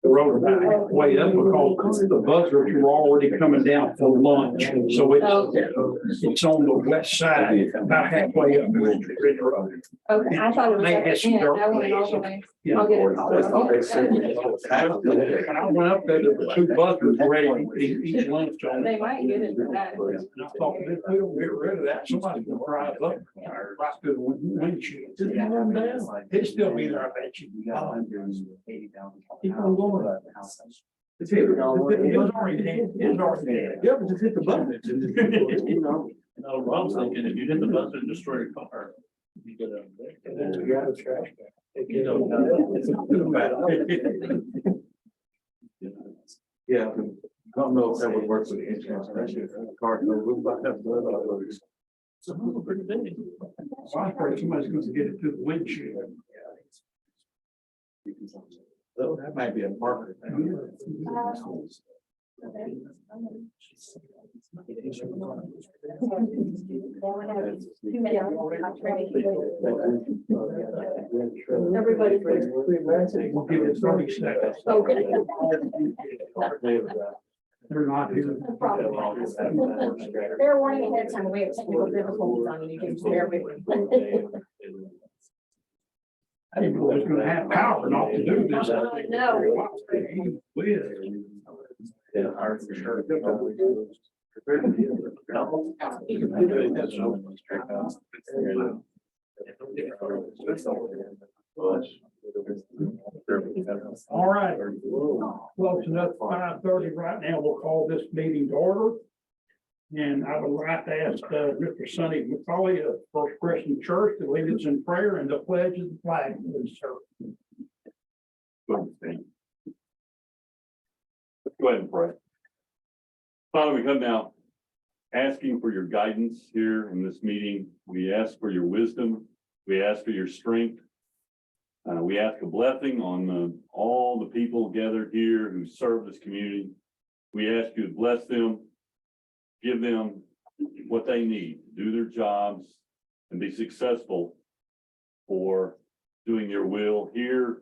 the road about halfway up because the buzzards were already coming down for lunch. So it's on the west side, about halfway up Breckenridge Road. Okay, I thought it was They at had the some end. dirt I went all the places. way. I'll get it. When I went up there, the two buzzards were ready to eat lunch on They it. might get it for that. And I thought, if we don't get rid of that, somebody's gonna drive up right through the windshield. It'd still be there, I bet you. Keep on going. It's hit. It was already dead. It was already dead. Yeah, but just hit the button. No, what I was thinking, if you hit the button and destroy your car, you get a. Trash. You don't Yeah, I don't know if that would work with the insurance, especially if the car goes, we might have to let others. Some of them are pretty big. So I thought somebody's gonna get it through the windshield. Though that might be a marker thing. Everybody. We'll give it 30 seconds. Okay. They're not here. They're warning ahead of time. We have technical difficulties on you. Can bear with me. I didn't know it was gonna have power not to do this. No. Yeah, ours for sure. All right. Close enough, 5:30 right now. We'll call this meeting to order. And I would like to ask Mr. Sonny McCauley of First Christian Church to lead us in prayer and the pledge of the flag, please, sir. Let's go ahead and pray. Father, we come now asking for your guidance here in this meeting. We ask for your wisdom. We ask for your strength. We ask a blessing on all the people gathered here who serve this community. We ask you to bless them, give them what they need to do their jobs and be successful for doing your will here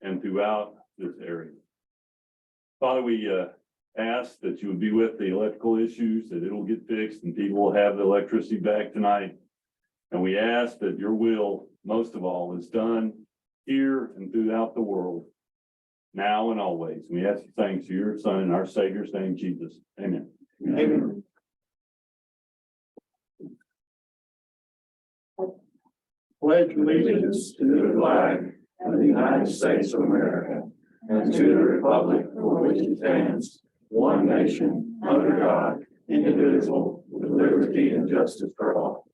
and throughout this area. Father, we ask that you would be with the electrical issues, that it'll get fixed and people will have the electricity back tonight. And we ask that your will, most of all, is done here and throughout the world, now and always. We ask you thanks to your Son and our Savior's name, Jesus. Amen. Amen. Pledge allegiance to the flag of the United States of America and to the republic for which it stands, one nation, under God, indivisible, with liberty and justice for all.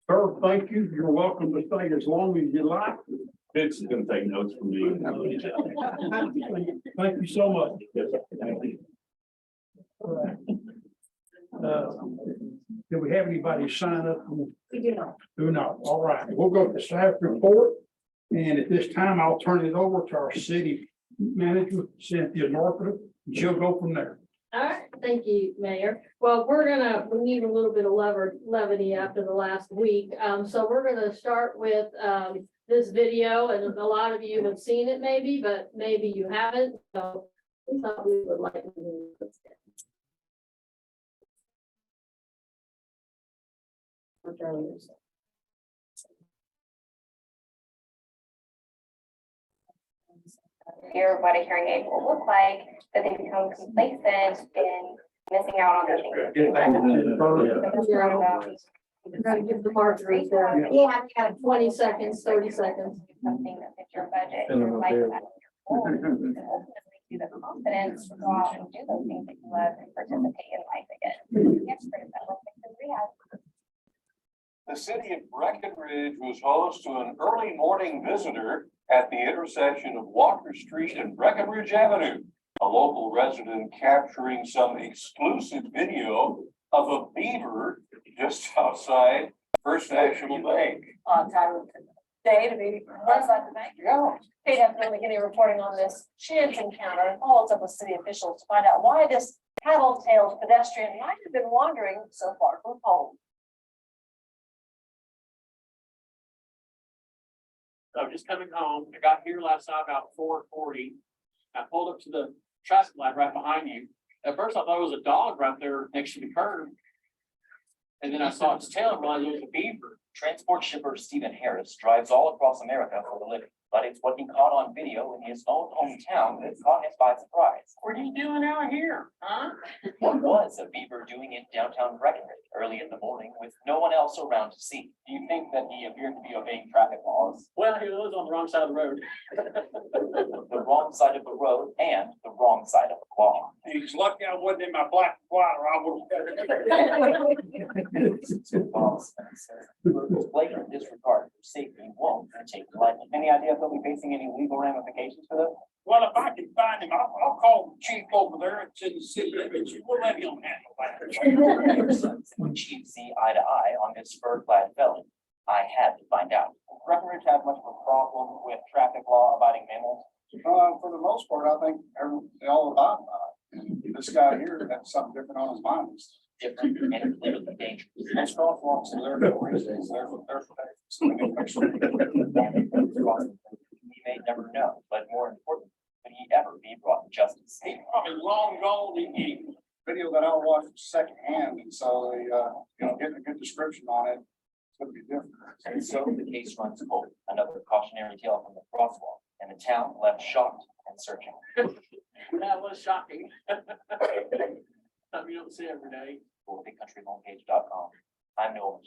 Sir, thank you. You're welcome to stay as long as you like. Vince is going to take notes from me. Thank you so much. Yes, sir. Thank you. Do we have anybody sign up? We do not. Do not. All right, we'll go to staff report. And at this time, I'll turn it over to our city manager, Cynthia Northrup. She'll go from there. All right, thank you, Mayor. Well, we need a little bit of levity after the last week. So we're gonna start with this video, and a lot of you have seen it maybe, but maybe you haven't. So we thought we would like to. What a hearing aid will look like, that they become complacent in missing out on the things. We're gonna give the Marjorie Yeah, you have 20 seconds, 30 seconds. something that fits your budget, your lifestyle, your goals, and ultimately give you the confidence to go out and do those things that you love and participate in life again. Yes, for development and rehab. The city of Breckenridge was host to an early morning visitor at the intersection of Walker Street and Breckenridge Avenue. A local resident capturing some exclusive video of a beaver just outside First National Bank. On time of day to be outside the bank. Yeah. Kate Hefner McKinney reporting on this chance encounter and follows up with city officials to find out why this tattletale pedestrian might have been wandering so far from home. I'm just coming home. I got here last night about 4:40. I pulled up to the traffic light right behind you. At first, I thought it was a dog right there next to the curb. And then I saw its tail and realized it was a beaver. Transport shipper Stephen Harris drives all across America for a living, but it's what he caught on video in his own hometown that caught him by surprise. What are you doing out here, huh? What was a beaver doing in downtown Breckenridge early in the morning with no one else around to see? Do you think that he appeared to be obeying traffic laws? Well, he was on the wrong side of the road. The wrong side of the road and the wrong side of the law. He's lucky I wasn't in my black and white, or I would Blatant disregard for safety won't take lightly. Any idea if they'll be facing any legal ramifications for this? Well, if I can find him, I'll call the chief over there and send the city, we'll let him handle that. When chiefs see eye to eye on this fur-clad felon, I had to find out. Does Breckenridge have much of a problem with traffic law abiding mammals? For the most part, I think they all abide by it. This guy here had something different on his mind. Different and clearly dangerous. Most crosswalks are there for reasons, they're for We may never know, but more important, could he ever be brought to justice? He's probably long gone, he video that I watched secondhand, and so they, getting a good description on it, it's gonna be different. And so the case runs cold. Another cautionary tale from the crosswalk, and the town left shocked and searching. That was shocking. Something you don't see every day. For BigCountryHomepage.com. I'm Noel.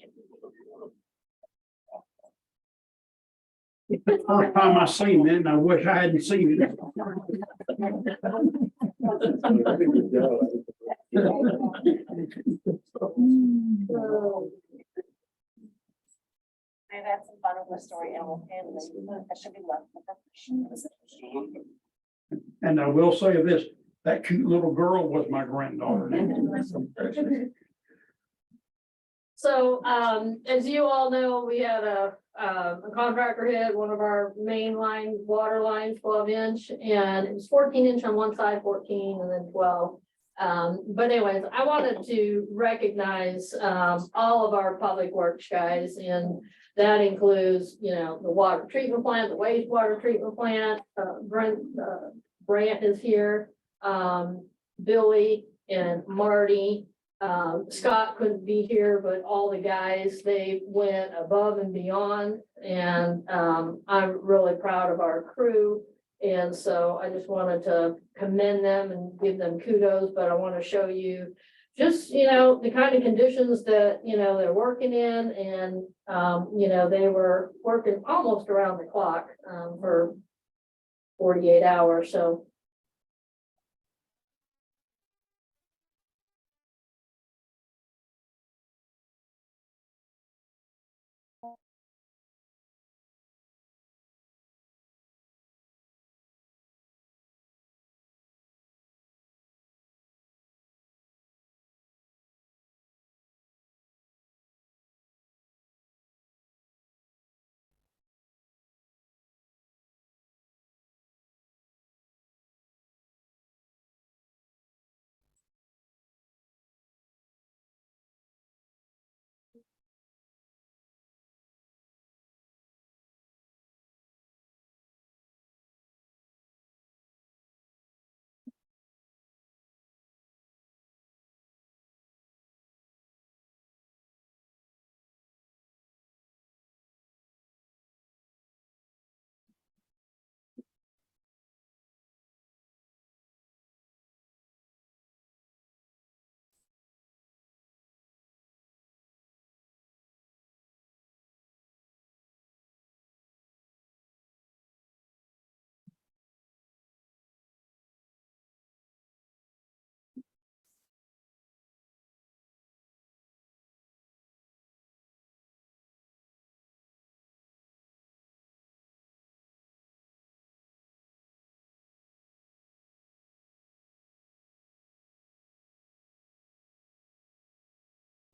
the first time I seen it, and I wish I hadn't seen it. I've had some fun with my story animal handling. That should be left in the profession. And I will say this, that cute little girl was my granddaughter. So, as you all know, we had a contractor hit one of our main line, water lines, 12-inch, and it was 14-inch on one side, 14, and then 12. But anyways, I wanted to recognize, all of our public works guys, and that includes, the water treatment plant, the wastewater treatment plant, Brant is here, Billy and Marty. Scott couldn't be here, but all the guys, they went above and beyond, and I'm really proud of our crew. And so I just wanted to commend them and give them kudos, but I want to show you just, the kind of conditions that, they're working in, and, they were working almost around the clock for 48 hours, so.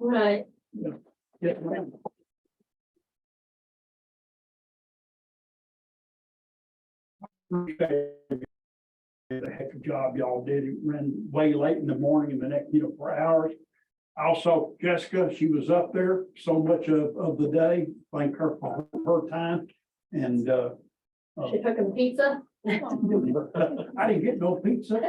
Right. Yes, ma'am. The heck of a job y'all did. It ran way late in the morning in the next, 4 hours. Also, Jessica, she was up there so much of the day. Thank her for her time. And She took him pizza. I didn't get no pizza.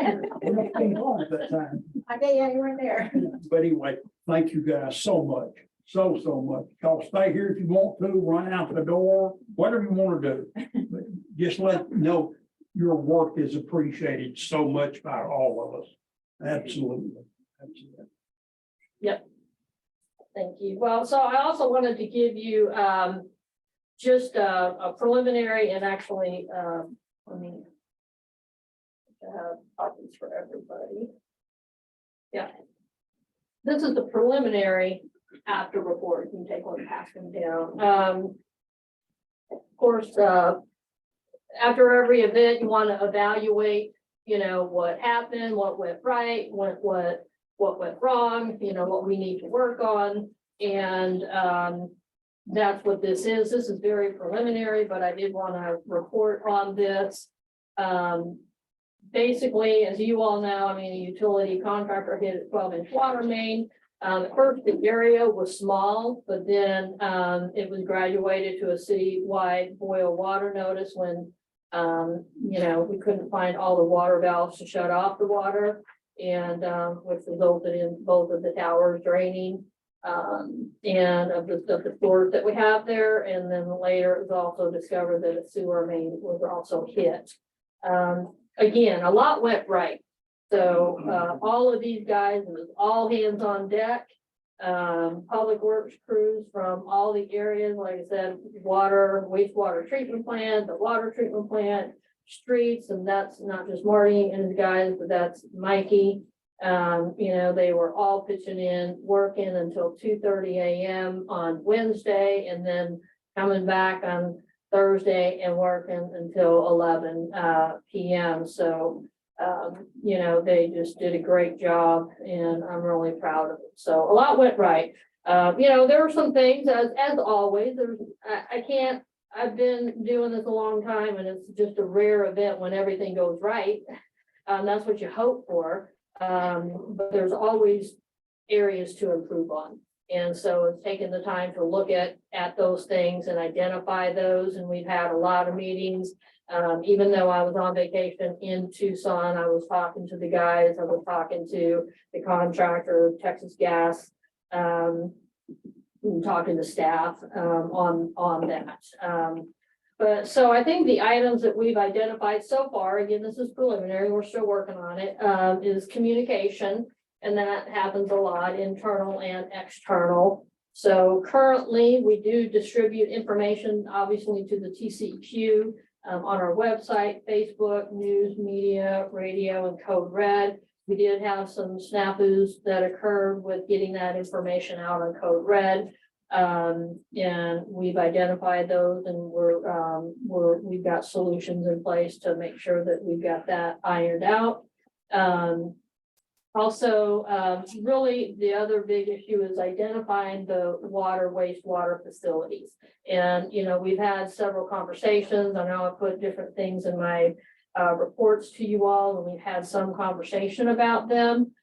We came home at that time. I bet you weren't there. But anyway, thank you guys so much, so much. Y'all stay here if you want to, run out the door, whatever you want to do. But just let me know your work is appreciated so much by all of us. Absolutely. Thank you. Well, so I also wanted to give you just a preliminary and actually, let me have copies for everybody. Yeah. This is the preliminary after report. You can take one and pass them down. Of course, after every event, you want to evaluate, you know, what happened, what went right, what went wrong, you know, what we need to work on. And that's what this is. This is very preliminary, but I did want to report on this. Basically, as you all know, I mean, a utility contractor hit a 12-inch water main. At first, the area was small, but then it was graduated to a citywide boil water notice when, you know, we couldn't find all the water valves to shut off the water, and which resulted in both of the towers draining. And of the stores that we have there, and then later it was also discovered that a sewer main was also hit. Again, a lot went right. So all of these guys, it was all hands on deck. Public works crews from all the areas, like I said, water, wastewater treatment plant, the water treatment plant, streets, and that's not just Marty and his guys, but that's Mikey. You know, they were all pitching in, working until 2:30 a.m. on Wednesday, and then coming back on Thursday and working until 11 p.m. So, you know, they just did a great job, and I'm really proud of it. So a lot went right. You know, there were some things, as always, I've been doing this a long time, and it's just a rare event when everything goes right. That's what you hope for. But there's always areas to improve on. And so it's taken the time to look at those things and identify those. And we've had a lot of meetings. Even though I was on vacation in Tucson, I was talking to the guys, I was talking to the contractor, Texas Gas, talking to staff on that. But so I think the items that we've identified so far, again, this is preliminary, we're still working on it, is communication. And that happens a lot, internal and external. So currently we do distribute information, obviously, to the TCEQ on our website, Facebook, news, media, radio, and Code Red. We did have some snafus that occurred with getting that information out on Code Red. And we've identified those, and we've got solutions in place to make sure that we've got that ironed out. Also, really the other big issue is identifying the water wastewater facilities. And, you know, we've had several conversations. I know I put different things in my reports to you all, and we've had some conversation about them.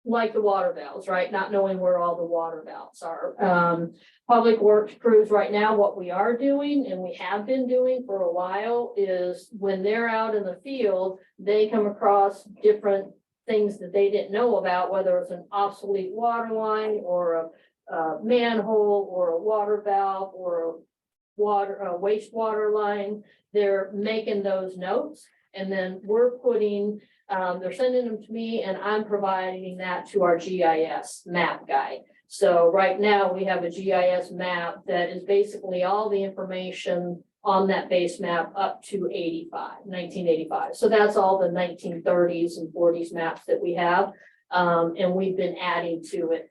Like the water valves, right? Not knowing where all the water valves are. Public works crews right now, what we are doing, and we have been doing for a while, is when they're out in the field, they come across different things that they didn't know about, whether it's an obsolete water line or a manhole or a water valve or a wastewater line. They're making those notes, and then we're putting they're sending them to me, and I'm providing that to our GIS map guy. So right now we have a GIS map that is basically all the information on that base map up to 1985. So that's all the 1930s and 40s maps that we have. And we've been adding to it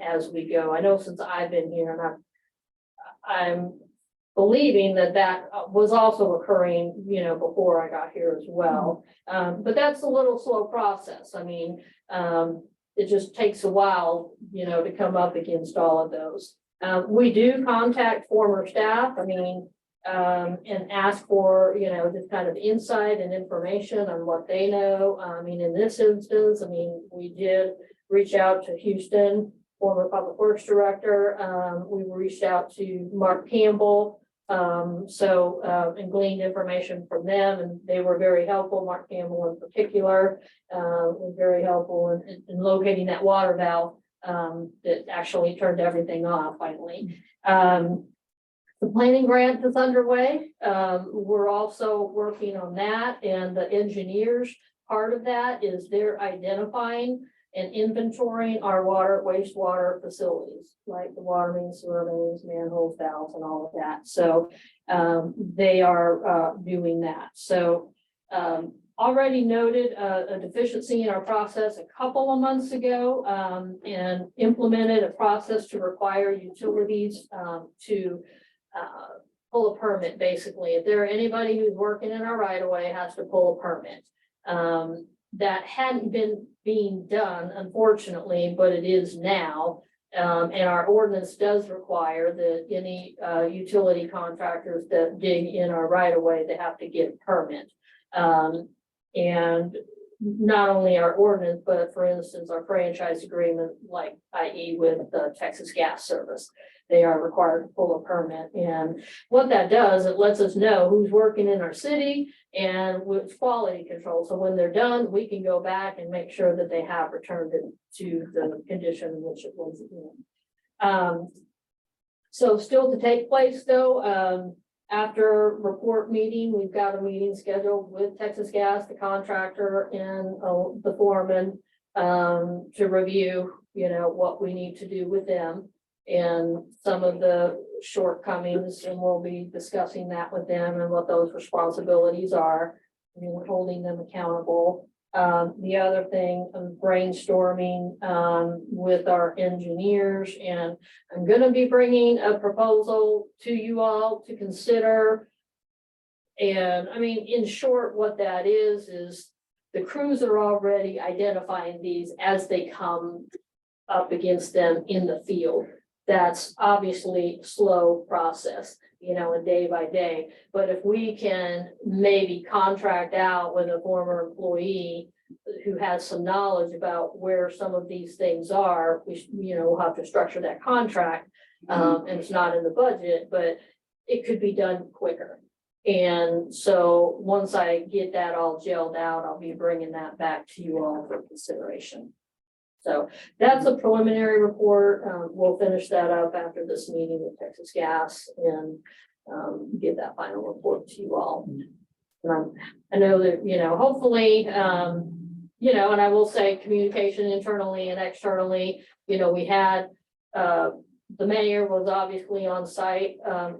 as we go. I know since I've been here, and I'm believing that was also occurring, you know, before I got here as well. But that's a little slow process. I mean, it just takes a while, you know, to come up against all of those. We do contact former staff, I mean, and ask for, you know, just kind of insight and information on what they know. I mean, in this instance, I mean, we did reach out to Houston, former public works director. We reached out to Mark Campbell, And gleaned information from them, and they were very helpful. Mark Campbell in particular, was very helpful in locating that water valve, that actually turned everything off finally. The planning grant is underway. We're also working on that, and the engineers, part of that is they're identifying and inventorying our wastewater facilities, like the water mains, sewer mains, manholes, valves, and all of that. So they are doing that. So already noted a deficiency in our process a couple of months ago, and implemented a process to require utilities to pull a permit. Basically, if there are anybody who's working in our right of way, has to pull a permit. That hadn't been being done, unfortunately, but it is now. And our ordinance does require that any utility contractors that dig in our right of way, they have to get a permit. And not only our ordinance, but for instance, our franchise agreement, like i.e. with the Texas Gas Service, they are required to pull a permit. And what that does, it lets us know who's working in our city and which quality control. So when they're done, we can go back and make sure that they have returned it to the condition in which it was in. So still to take place though, after report meeting, we've got a meeting scheduled with Texas Gas, the contractor, and the foreman, to review, what we need to do with them and some of the shortcomings, and we'll be discussing that with them and what those responsibilities are, and we're holding them accountable. The other thing, I'm brainstorming with our engineers, and I'm going to be bringing a proposal to you all to consider. And I mean, in short, what that is the crews are already identifying these as they come up against them in the field. That's obviously a slow process, and day by day. But if we can maybe contract out with a former employee who has some knowledge about where some of these things are, we'll have to structure that contract. And it's not in the budget, but it could be done quicker. And so once I get that all gelled out, I'll be bringing that back to you all for consideration. So that's a preliminary report. We'll finish that up after this meeting with Texas Gas and get that final report to you all. I know that, hopefully, and I will say communication internally and externally, we had, the mayor was obviously on site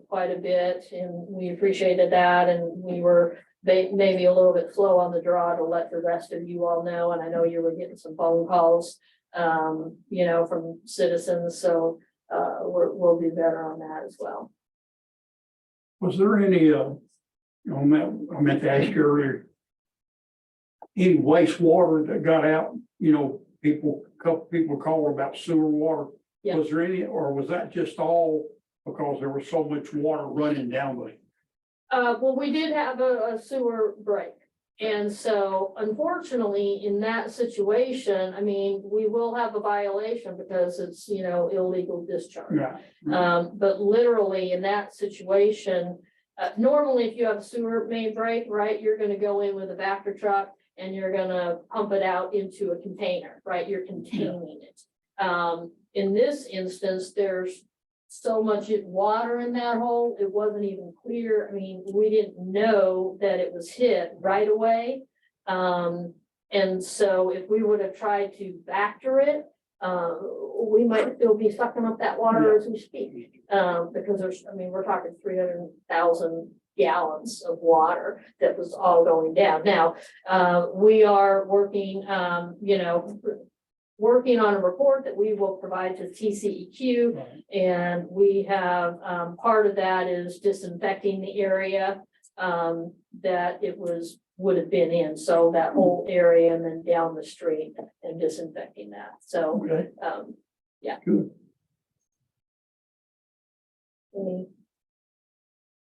quite a bit, and we appreciated that. And we were maybe a little bit slow on the draw to let the rest of you all know. And I know you were getting some phone calls, from citizens. So we'll do better on that as well. Was there any, I meant to ask you earlier, any wastewater that got out, a couple people call about sewer water? Yeah. Was there any, or was that just all because there was so much water running down the? Well, we did have a sewer break. And so unfortunately, in that situation, I mean, we will have a violation because it's, illegal discharge. Yeah. But literally in that situation, normally if you have a sewer main break, right, you're going to go in with a backer truck and you're going to pump it out into a container, right? You're containing it. In this instance, there's so much water in that hole, it wasn't even clear. I mean, we didn't know that it was hit right away. And so if we would have tried to factor it, we might still be sucking up that water as we speak. Because we're talking 300,000 gallons of water that was all going down. Now, we are working, working on a report that we will provide to TCEQ. And we have, part of that is disinfecting the area that it would have been in. So that whole area and then down the street and disinfecting that. So, Okay. Yeah. Good. Any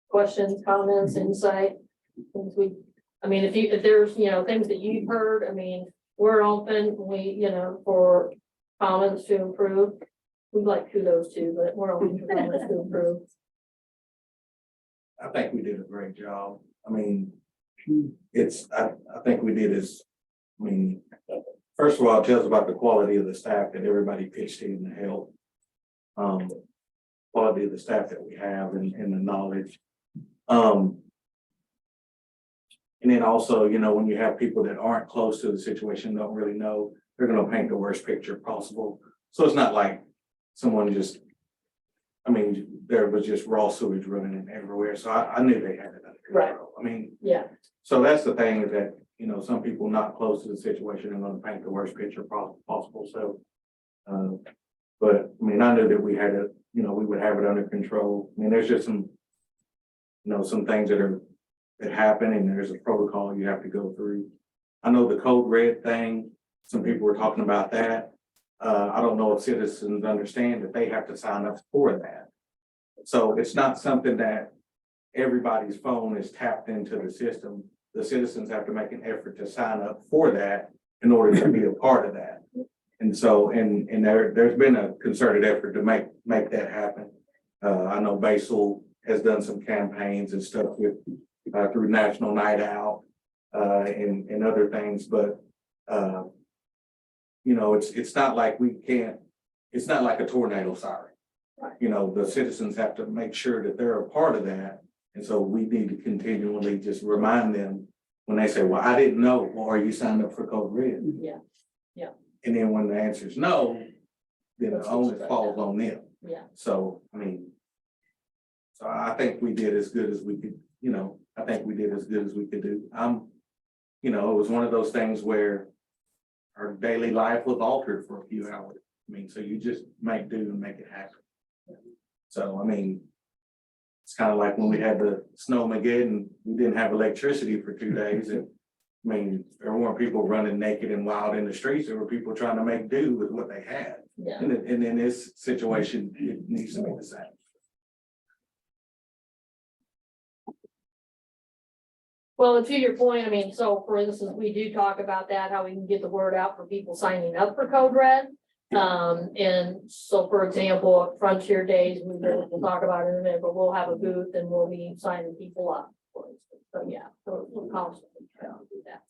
questions, comments, insight? If there's, things that you've heard, we're open, for comments to improve. We'd like kudos too, but we're open for comments to improve. I think we did a great job. I mean, I think we did I mean, first of all, it tells about the quality of the staff that everybody pitched in to help. Quality of the staff that we have and the knowledge. And then also, you know, when you have people that aren't close to the situation, don't really know, they're gonna paint the worst picture possible. So it's not like someone just, I mean, there was just raw sewage running in everywhere, so I knew they had it under control. I mean, Yeah, so that's the thing is that, you know, some people not close to the situation are gonna paint the worst picture possible, so. But, I mean, I knew that we had it, you know, we would have it under control. I mean, there's just some, you know, some things that happen and there's a protocol you have to go through. I know the code red thing, some people were talking about that. I don't know if citizens understand that they have to sign up for that. So it's not something that everybody's phone is tapped into the system. The citizens have to make an effort to sign up for that in order to be a part of that. And so, and there's been a concerted effort to make that happen. I know Basil has done some campaigns and stuff with, through National Night Out, and other things, but, you know, it's not like it's not like a tornado siren. You know, the citizens have to make sure that they're a part of that. And so we need to continually just remind them when they say, well, I didn't know, well, are you signed up for Code Red? yeah, And then when the answer is no, then the onus falls on them. yeah. So, I mean, so I think we did as good as we could, you know, I think we did as good as we could do. You know, it was one of those things where our daily life was altered for a few hours. I mean, so you just make do and make it happen. So, I mean, it's kind of like when we had the snowmageddon, we didn't have electricity for 2 days. And I mean, there weren't people running naked and wild in the streets. There were people trying to make do with what they had. Yeah. And in this situation, it needs to be the same. Well, to your point, I mean, so for instance, we do talk about that, how we can get the word out for people signing up for Code Red. And so, for example, at Frontier Days, we'll talk about it in a minute, but we'll have a booth and we'll be signing people up, for instance. So, yeah, so we'll constantly try to do that.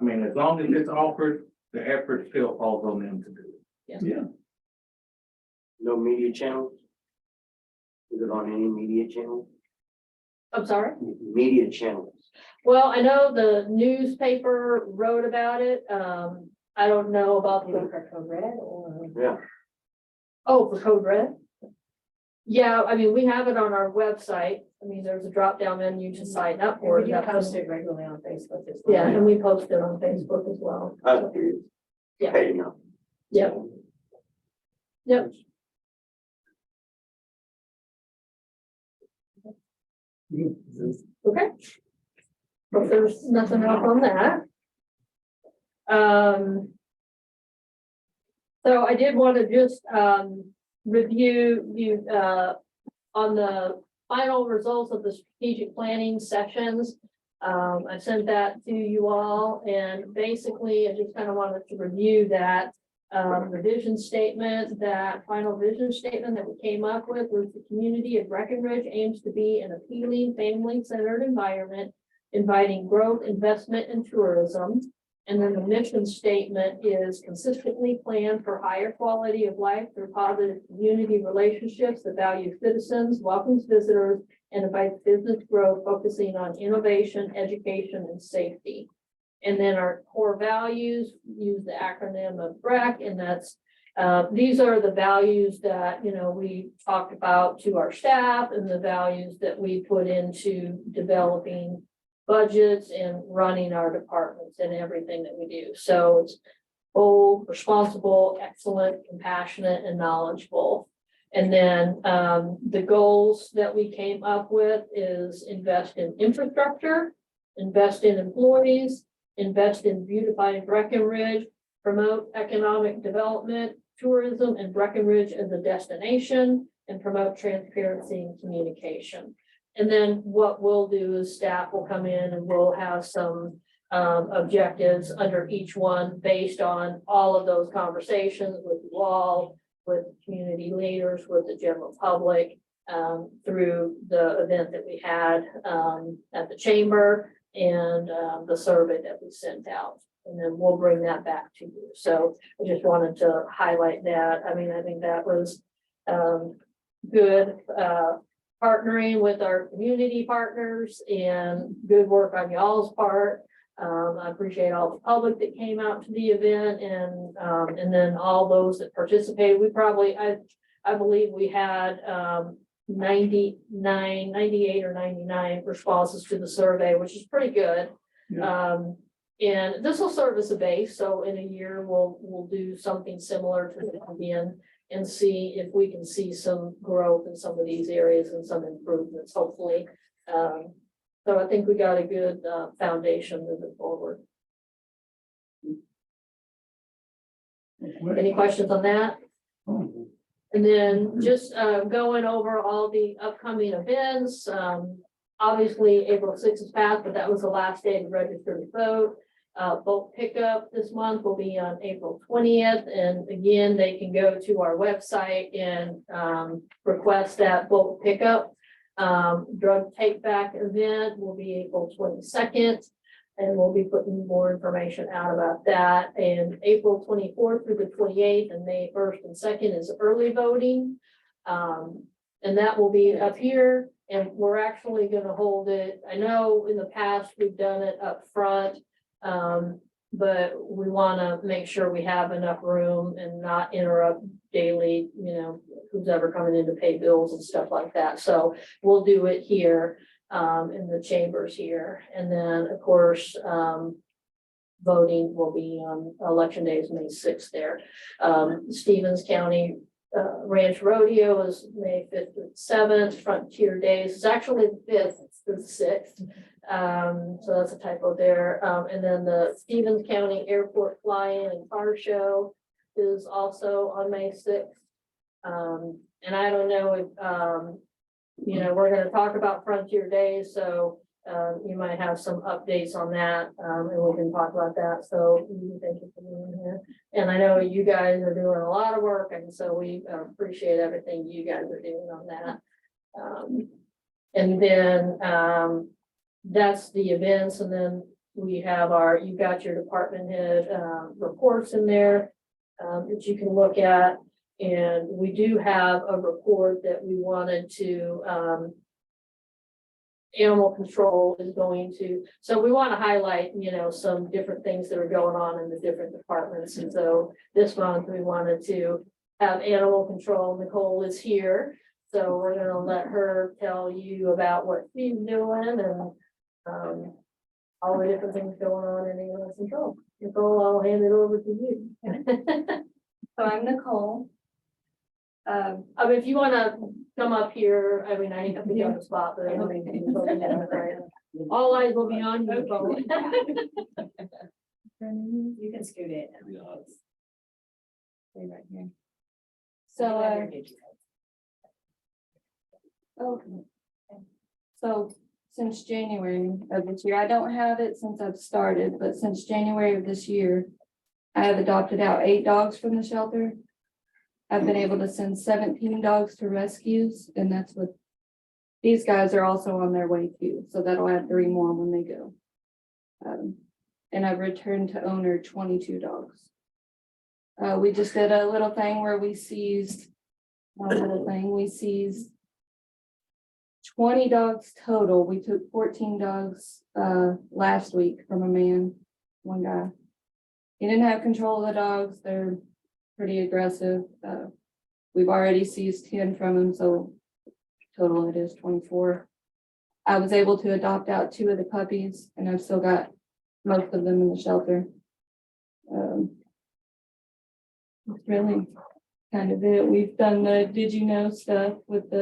I mean, as long as it's offered, the effort still falls on them to do it. Yeah. No media channels? Is it on any media channel? I'm sorry? Media channels. Well, I know the newspaper wrote about it. I don't know about the Code Red or. Yeah. Oh, for Code Red? Yeah, I mean, we have it on our website. I mean, there's a drop down menu to sign up for it. We post it regularly on Facebook as well. Yeah, and we post it on Facebook as well. Yeah. Hey, no. Yep. Yep. Okay. But there's nothing else on that. So I did want to just review you on the final results of the strategic planning sessions. I sent that to you all, and basically I just kind of wanted to review that the vision statement, that final vision statement that we came up with was the community of Breckenridge aims to be an appealing, family-centered environment, inviting growth, investment, and tourism. And then the mission statement is consistently planned for higher quality of life through positive community relationships that value citizens, welcomes visitors, and invites business growth, focusing on innovation, education, and safety. And then our core values, use the acronym of BREC, and that's these are the values that, you know, we talked about to our staff and the values that we put into developing budgets and running our departments and everything that we do. So it's bold, responsible, excellent, compassionate, and knowledgeable. And then the goals that we came up with is invest in infrastructure, invest in employees, invest in beautifying Breckenridge, promote economic development, tourism, and Breckenridge as a destination, and promote transparency and communication. And then what we'll do is staff will come in and we'll have some objectives under each one based on all of those conversations with you all, with community leaders, with the general public. through the event that we had, at the chamber and, the survey that we sent out. And then we'll bring that back to you. So I just wanted to highlight that. I mean, I think that was, good, partnering with our community partners and good work on y'all's part. I appreciate all the public that came out to the event and then all those that participated. We probably, I believe we had, 98 or 99 responses to the survey, which is pretty good. And this will serve as a base. So in a year, we'll do something similar to the again and see if we can see some growth in some of these areas and some improvements, hopefully. So I think we got a good foundation moving forward. Any questions on that? And then just going over all the upcoming events. Obviously, April 6th is passed, but that was the last day to register to vote. Vote pickup this month will be on April 20th. And again, they can go to our website and request that vote pickup. Drug take back event will be April 22nd. And we'll be putting more information out about that. And April 24th through the 28th and May 1st and 2nd is early voting. And that will be up here. And we're actually going to hold it. I know in the past we've done it up front. But we want to make sure we have enough room and not interrupt daily, who's ever coming in to pay bills and stuff like that. So we'll do it here, in the chambers here. And then, of course, voting will be on election day is May 6th there. Stevens County Ranch Rodeo is May 5th to 7th. Frontier Days is actually the 5th, it's the 6th. So that's a typo there. And then the Stevens County Airport Fly-In and Car Show is also on May 6th. And I don't know if, we're gonna talk about Frontier Days, so you might have some updates on that, and we can talk about that. So thank you for being here. And I know you guys are doing a lot of work, and so we appreciate everything you guys are doing on that. And then that's the events, and then we have you got your department head reports in there that you can look at. And we do have a report that we wanted to, animal control is going to, so we want to highlight, some different things that are going on in the different departments. And so this month we wanted to have animal control. Nicole is here, so we're going to let her tell you about what she's doing and all the different things going on in animal control. Nicole, I'll hand it over to you. So I'm Nicole. If you want to come up here, I hate to be on the spot, but all eyes will be on you, Nicole. You can scoot it. Stay right here. So since January of this year, I don't have it since I've started, but since January of this year, I have adopted out 8 dogs from the shelter. I've been able to send 17 dogs to rescues, and that's what these guys are also on their way to. So that'll add 3 more when they go. And I've returned to owner 22 dogs. We just did a little thing where we seized 20 dogs total. We took 14 dogs last week from a man, one guy. He didn't have control of the dogs. They're pretty aggressive. We've already seized 10 from him, so total it is 24. I was able to adopt out 2 of the puppies, and I've still got most of them in the shelter. That's really kind of it. We've done the did you know stuff with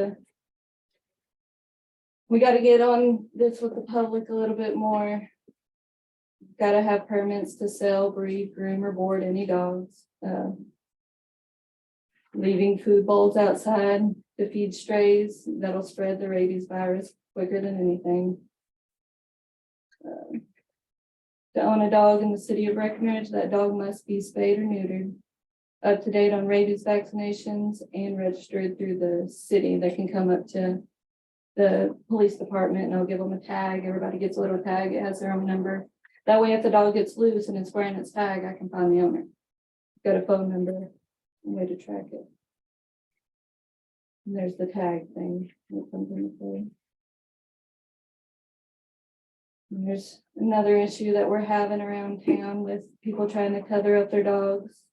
we got to get on this with the public a little bit more. Got to have permits to sell, breed, groom, or board any dogs. Leaving food bowls outside to feed strays, that'll spread the rabies virus quicker than anything. To own a dog in the city of Breckenridge, that dog must be spayed or neutered. up to date on rabies vaccinations and registered through the city. They can come up to the police department and I'll give them a tag. Everybody gets a little tag. It has their own number. That way, if the dog gets loose and it's wearing its tag, I can find the owner. Got a phone number, and way to track it. And there's the tag thing. That comes into play. And there's another issue that we're having around town with people trying to tether up their dogs.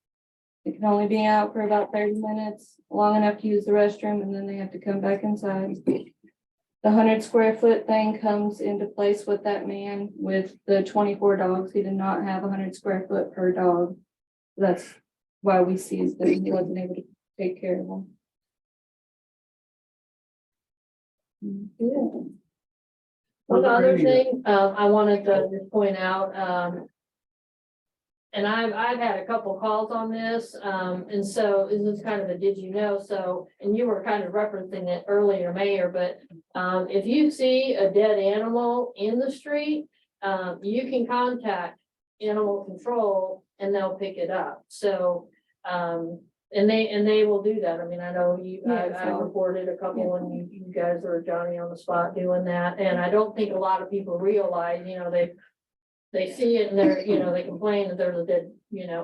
They can only be out for about 30 minutes, long enough to use the restroom, and then they have to come back inside. The 100 square foot thing comes into place with that man with the 24 dogs. He did not have 100 square foot per dog. That's why we seized them. He wasn't able to take care of them. Yeah. One other thing, I wanted to just point out, and I've had a couple calls on this, and so this is kind of a did you know, so, and you were kind of referencing it earlier, Mayor, but if you see a dead animal in the street, you can contact animal control and they'll pick it up. So, and they will do that. I mean, I know I reported a couple and you guys were Johnny on the spot doing that. And I don't think a lot of people realize, they see it and they complain that there's a dead,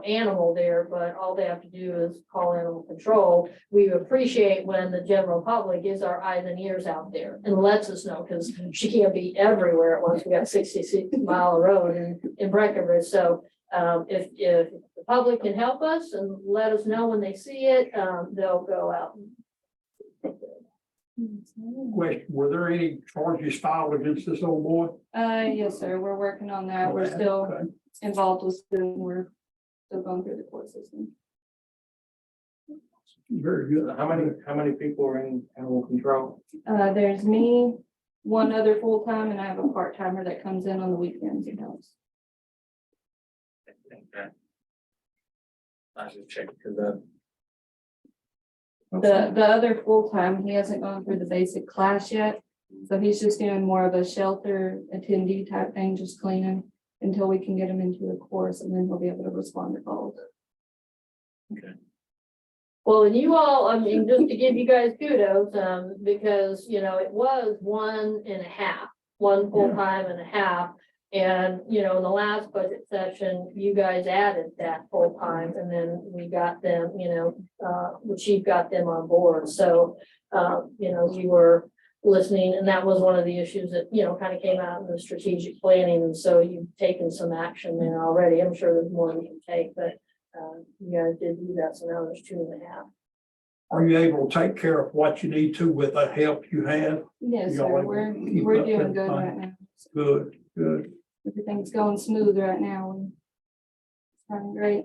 animal there, but all they have to do is call animal control. We appreciate when the general public is our eyes and ears out there and lets us know, because she can't be everywhere at once. We got 66-mile road in Breckenridge. So if the public can help us and let us know when they see it, they'll go out. Question, were there any charges filed against this old boy? Yes, sir. We're working on that. We're still involved with them. We're still going through the court system. Very good. How many people are in animal control? There's me, one other full-time, and I have a part-timer that comes in on the weekends and helps. I should check because The other full-time, he hasn't gone through the basic class yet. So he's just doing more of a shelter attendee type thing, just cleaning until we can get him into the course, and then he'll be able to respond to calls. Well, and you all, I mean, just to give you guys kudos, because, it was 1.5, one full-time and a half. And, in the last budget session, you guys added that full-time, and then we got them, the chief got them on board. So, you were listening, and that was one of the issues that, kind of came out in the strategic planning. And so you've taken some action there already. I'm sure there's more we can take, but you guys did do that. So now there's 2.5. Are you able to take care of what you need to with the help you have? Yes, Y'all sir. able to We're keep up doing that good fine? right now. Good, good. Everything's going smooth right now. And it's running great.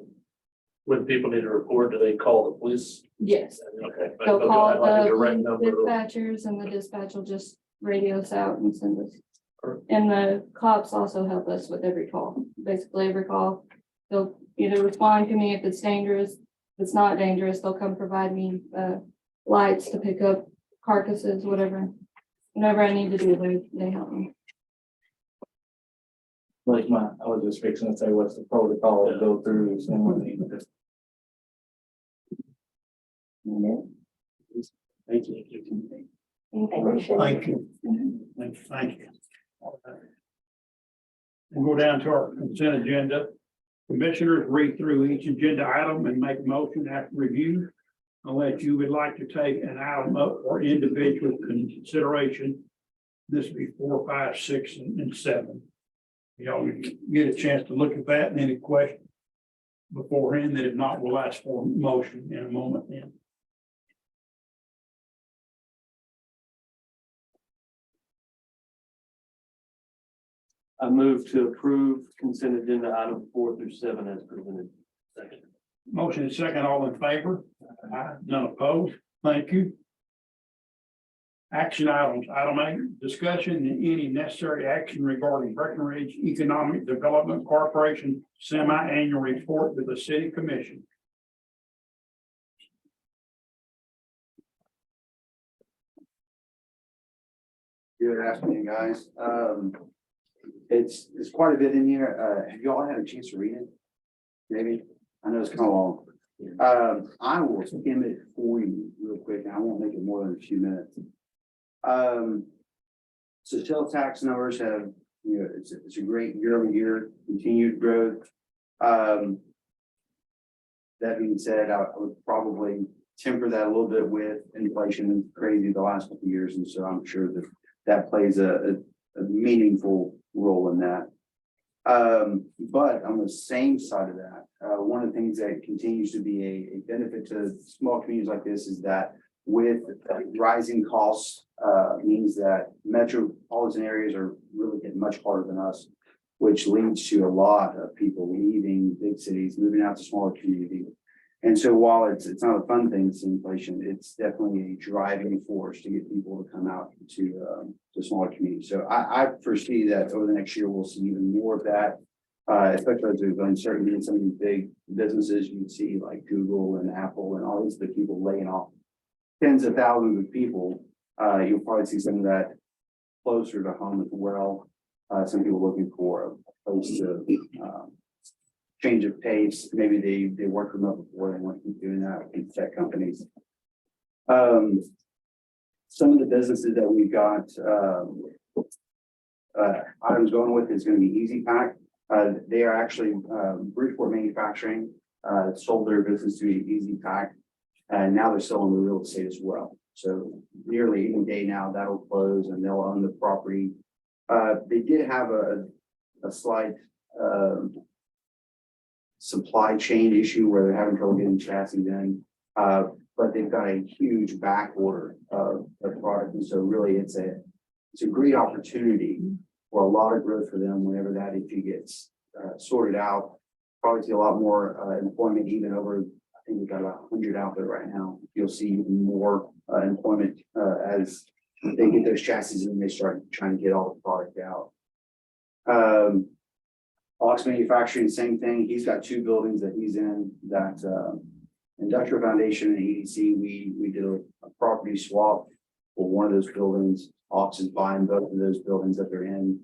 When people need a report, do they call the police? Yes. Okay. They'll call Like a the direct police number. dispatchers, and the dispatch will just radio us out and send us. And the cops also help us with every call, basically every call. They'll either respond to me if it's dangerous. If it's not dangerous, they'll come provide me lights to pick up carcasses, whatever. Whatever I need to do, they help me. like I was just fixing to say, what's the protocol to go through somebody? Thank you. Thank you. Thank you. We'll go down to our consent agenda. Commissioners read through each agenda item and make a motion after review. Unless you would like to take an item up for individual consideration. This would be 4, 5, 6, and 7. Y'all get a chance to look at that and any questions beforehand, that if not, we'll ask for a motion in a moment then. I move to approve consent agenda item 4 through 7 as presented. Second. Motion is second, all in favor? Aye. None opposed. Thank you. Action items, item 8, discussion and any necessary action regarding Breckenridge Economic Development Corporation semi-annual report to the city commission. Good afternoon, guys. It's quite a bit in here. Have you all had a chance to read it? Maybe, I know it's kind of long. I will skim it for you real quick, and I won't make it more than a few minutes. So sales tax numbers have, it's a great year-over-year continued growth. That being said, I would probably temper that a little bit with inflation crazy the last couple of years, and so I'm sure that that plays a meaningful role in that. But on the same side of that, one of the things that continues to be a benefit to small communities like this is that with rising costs, means that metropolitan areas are really getting much harder than us, which leads to a lot of people leaving big cities, moving out to smaller communities. And so while it's not a fun thing, it's inflation, it's definitely a driving force to get people to come out to smaller communities. So I foresee that over the next year, we'll see even more of that, especially as there's uncertainty in some of these big businesses. You can see like Google and Apple and all these big people laying off tens of thousands of people. You'll probably see some of that closer to home as well. Some people looking for a place to change of pace. Maybe they worked remote before, they want to keep doing that with tech companies. Some of the businesses that we've got items going with is going to be Easy Pack. They are actually Bridgeport Manufacturing sold their business to Easy Pack, and now they're selling the real estate as well. So nearly any day now that'll close and they'll own the property. They did have a slight supply chain issue where they're having trouble getting chassis in, but they've got a huge back order of the product, and so really it's a great opportunity for a lot of growth for them whenever that issue gets sorted out. Probably see a lot more employment, even over, I think we've got about 100 out there right now. You'll see even more employment as they get those chassis and they start trying to get all the product out. Ox Manufacturing, same thing. He's got two buildings that he's in, that Industrial Foundation and EDC. We did a property swap for one of those buildings. Ox is buying both of those buildings that they're in.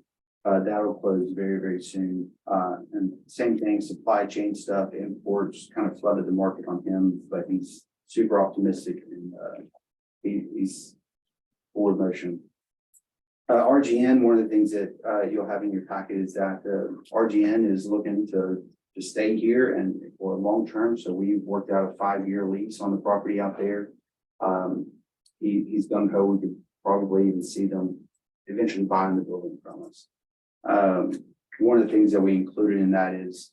That'll close very, very soon. And same thing, supply chain stuff, imports kind of flooded the market on him, but he's super optimistic and he's forward motion. RGN, one of the things that you'll have in your packet is that RGN is looking to stay here and for long term. So we've worked out a 5-year lease on the property out there. He's done how we could probably even see them eventually buying the building from us. One of the things that we included in that is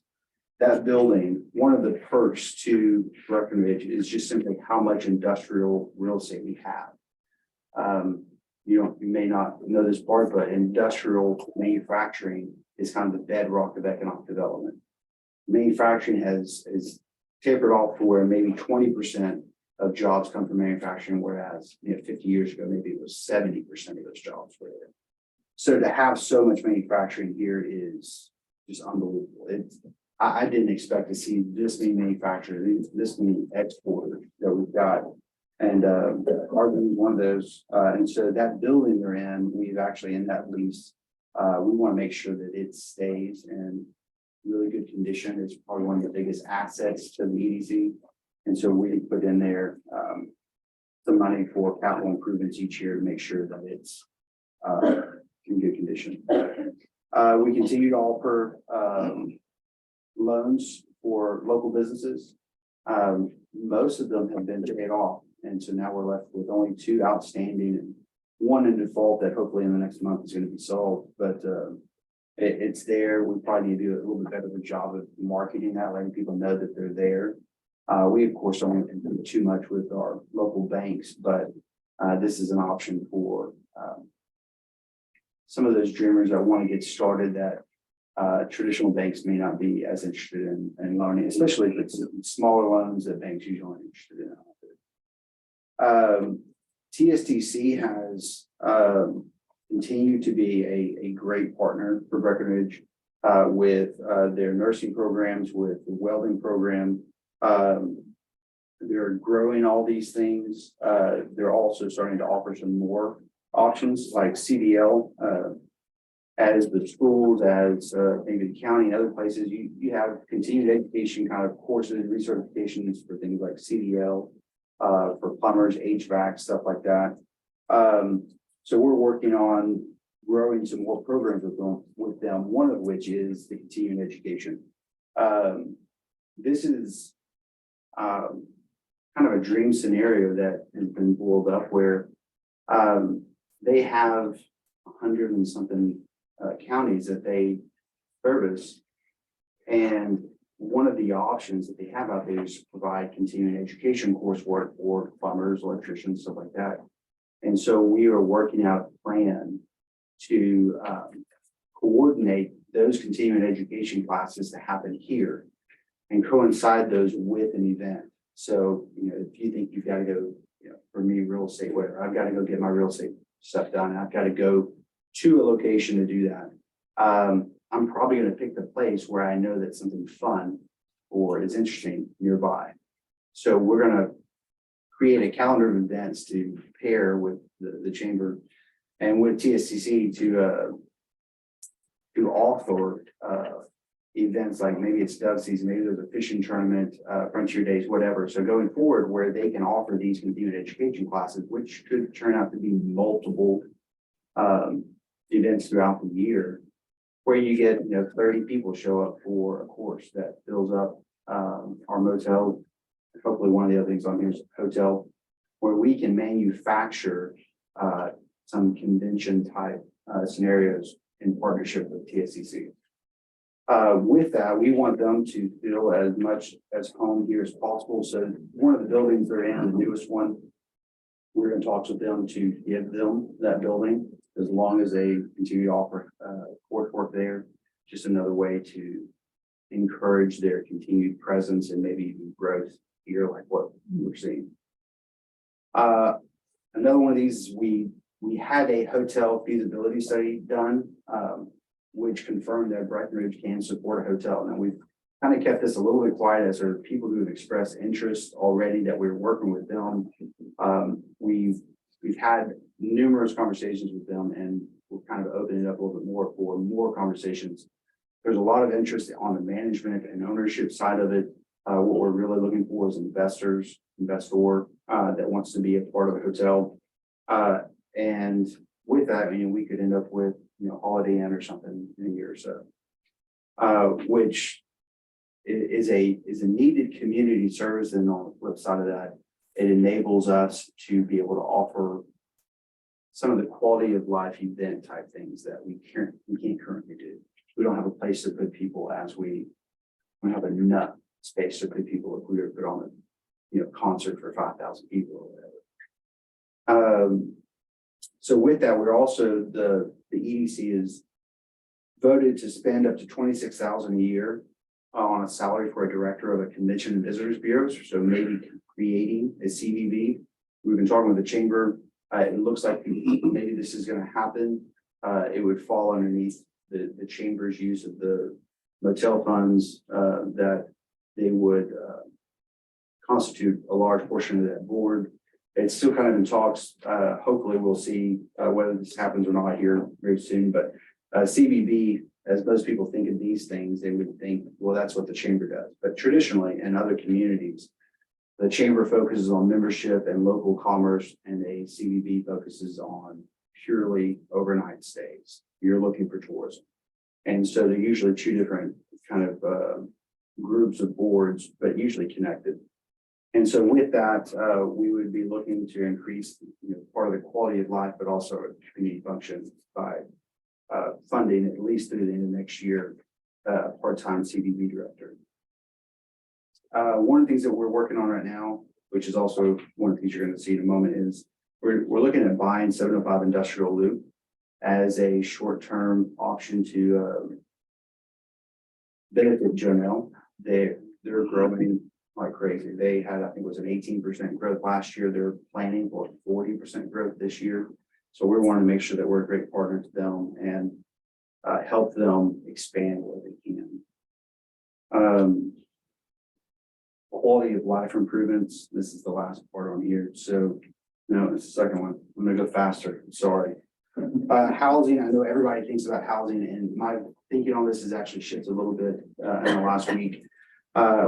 that building. One of the perks to Breckenridge is just simply how much industrial real estate we have. You may not know this part, but industrial manufacturing is kind of the bedrock of economic development. Manufacturing has tapered off to where maybe 20% of jobs come from manufacturing, whereas 50 years ago, maybe it was 70% of those jobs were there. So to have so much manufacturing here is just unbelievable. I didn't expect to see this many manufacturers, this many exporters that we've got. And Arden is one of those. And so that building they're in, we've actually in that lease, we want to make sure that it stays in really good condition. It's probably one of the biggest assets to the EDC. And so we put in there some money for capital improvements each year to make sure that it's in good condition. We continue to offer loans for local businesses. Most of them have been paid off. And so now we're left with only 2 outstanding and 1 in default that hopefully in the next month is going to be solved. But it's there. We probably need to do a little bit better of a job of marketing that, letting people know that they're there. We, of course, don't want to do too much with our local banks, but this is an option for some of those dreamers that want to get started that traditional banks may not be as interested in loaning, especially if it's smaller loans that banks usually aren't interested in. TSTC has continued to be a great partner for Breckenridge with their nursing programs, with the welding program. They're growing all these things. They're also starting to offer some more options like CDL. as the schools, as maybe the county and other places, you have continued education kind of courses, recertifications for things like CDL, for plumbers, HVAC, stuff like that. So we're working on growing some more programs with them, one of which is the continuing education. This is kind of a dream scenario that has been boiled up where they have 100 and something counties that they service. And one of the options that they have out there is to provide continuing education coursework for plumbers, electricians, stuff like that. And so we are working out a plan to coordinate those continuing education classes to happen here and coincide those with an event. So, if you think you've got to go, for me, real estate, whatever, I've got to go get my real estate stuff done. And I've got to go to a location to do that. I'm probably going to pick the place where I know that something fun or is interesting nearby. So we're going to create a calendar of events to pair with the chamber and with TSCC to offer events like maybe it's dove season, maybe there's a fishing tournament, frontier days, whatever. So going forward, where they can offer these continued education classes, which could turn out to be multiple events throughout the year, where you get 30 people show up for a course that fills up our motel. Hopefully, one of the other things on here is a hotel where we can manufacture some convention type scenarios in partnership with TSCC. With that, we want them to feel as much as home here as possible. So one of the buildings they're in, the newest one, we're going to talk with them to give them that building as long as they continue to offer coursework there. Just another way to encourage their continued presence and maybe even growth here, like what we're seeing. Another one of these is we had a hotel feasibility study done, which confirmed that Breckenridge can support a hotel. Now we've kind of kept this a little bit quiet as there are people who have expressed interest already that we're working with them. We've had numerous conversations with them, and we're kind of opening it up a little bit more for more conversations. There's a lot of interest on the management and ownership side of it. What we're really looking for is investor that wants to be a part of a hotel. And with that, we could end up with Holiday Inn or something in a year or so, which is a needed community service. And on the flip side of that, it enables us to be able to offer some of the quality of life event type things that we can't currently do. We don't have a place to put people as we don't have enough space to put people if we were to put on a concert for 5,000 people or whatever. So with that, we're also the EDC is voted to spend up to $26,000 a year on a salary for a director of a convention and visitors bureau. So maybe creating a CVB. We've been talking with the chamber. It looks like maybe this is going to happen. It would fall underneath the chamber's use of the motel funds that they would constitute a large portion of that board. It's still kind of in talks. Hopefully we'll see whether this happens or not here very soon. But CVB, as most people think of these things, they would think, well, that's what the chamber does. But traditionally in other communities, the chamber focuses on membership and local commerce, and a CVB focuses on purely overnight stays. You're looking for tourism. And so they're usually two different kind of groups of boards, but usually connected. And so with that, we would be looking to increase part of the quality of life, but also a community function by funding at least through the end of next year, part-time CVB director. One of the things that we're working on right now, which is also one of the things you're going to see in a moment, is we're looking at buying 705 Industrial Loop as a short-term option to benefit Jonelle. They're growing like crazy. They had, I think it was an 18% growth last year. They're planning for 40% growth this year. So we're wanting to make sure that we're a great partner to them and help them expand where they can. Quality of life improvements. This is the last part on here. So no, it's the second one. I'm gonna go faster. Sorry. Housing, I know everybody thinks about housing, and my thinking on this has actually shifted a little bit in the last week.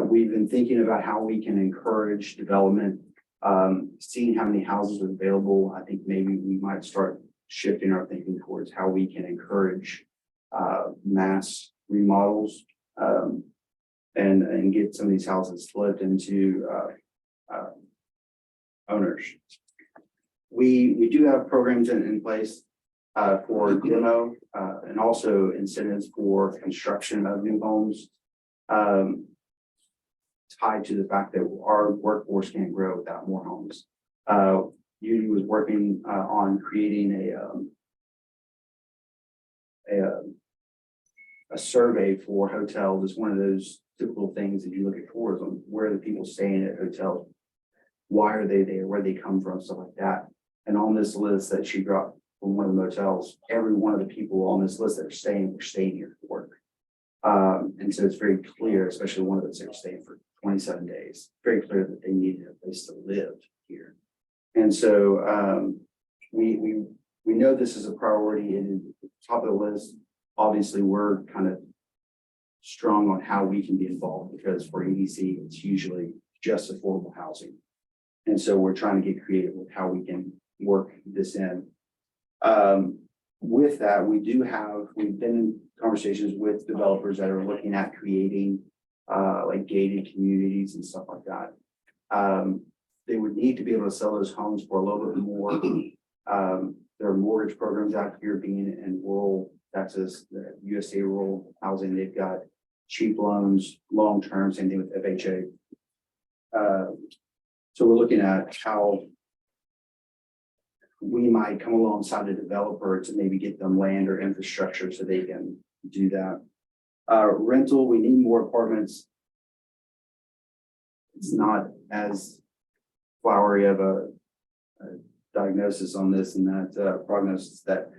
We've been thinking about how we can encourage development, seeing how many houses are available. I think maybe we might start shifting our thinking towards how we can encourage mass remodels, and get some of these houses flipped into owners. We do have programs in place for demo and also incentives for construction of new homes, tied to the fact that our workforce can't grow without more homes. UD was working on creating a survey for hotels. It's one of those typical things that you look at tourism. Where are the people staying at hotels? Why are they there? Where they come from? Stuff like that. And on this list that she got from one of the motels, every one of the people on this list that are staying here for work. And so it's very clear, especially one of those that are staying for 27 days, very clear that they needed a place to live here. And so we know this is a priority and top of the list. Obviously, we're kind of strong on how we can be involved because for EDC, it's usually just affordable housing. And so we're trying to get creative with how we can work this in. With that, we've been in conversations with developers that are looking at creating like gated communities and stuff like that. They would need to be able to sell those homes for a little bit more. There are mortgage programs out here being in rural Texas, the USA Rural Housing, they've got cheap loans, long-term, same thing with FHA. So we're looking at how we might come alongside a developer to maybe get them land or infrastructure so they can do that. Rental, we need more apartments. It's not as flowery of a diagnosis on this and that prognosis that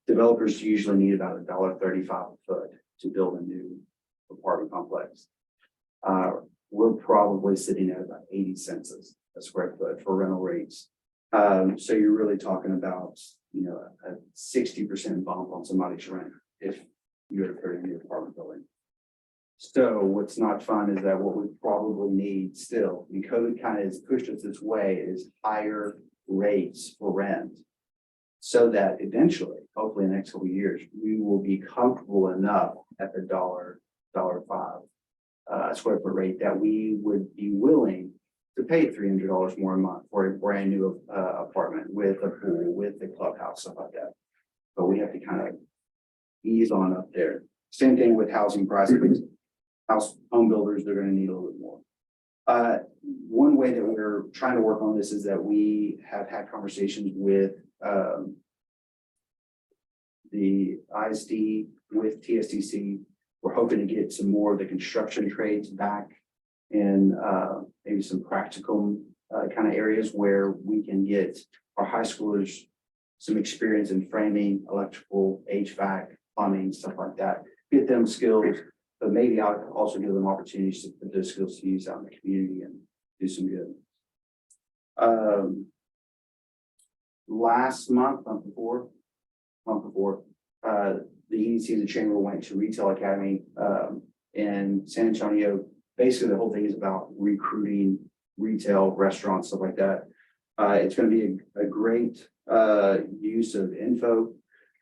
developers usually need about $1.35 a foot to build a new apartment complex. We're probably sitting at about 80 cents a square foot for rental rates. So you're really talking about, a 60% bump on somebody's rent if you were to put in a new apartment building. So what's not fun is that what we probably need still, and COVID kind of has pushed us this way, is higher rates for rent. So that eventually, hopefully in the next couple of years, we will be comfortable enough at the $1.05 square foot rate that we would be willing to pay $300 more a month for a brand new apartment with a pool, with the clubhouse, stuff like that. But we have to kind of ease on up there. Same thing with housing prices. Home builders, they're going to need a little bit more. One way that we're trying to work on this is that we have had conversations with the ISD, with TSTC. We're hoping to get some more of the construction trades back in maybe some practical kind of areas where we can get our high schoolers some experience in framing, electrical, HVAC, plumbing, stuff like that. Get them skills, but maybe I'll also give them opportunities to put those skills to use out in the community and do some good. Last month before, the EDC of the Chamber went to Retail Academy in San Antonio. Basically, the whole thing is about recruiting retail, restaurants, stuff like that. It's going to be a great use of info.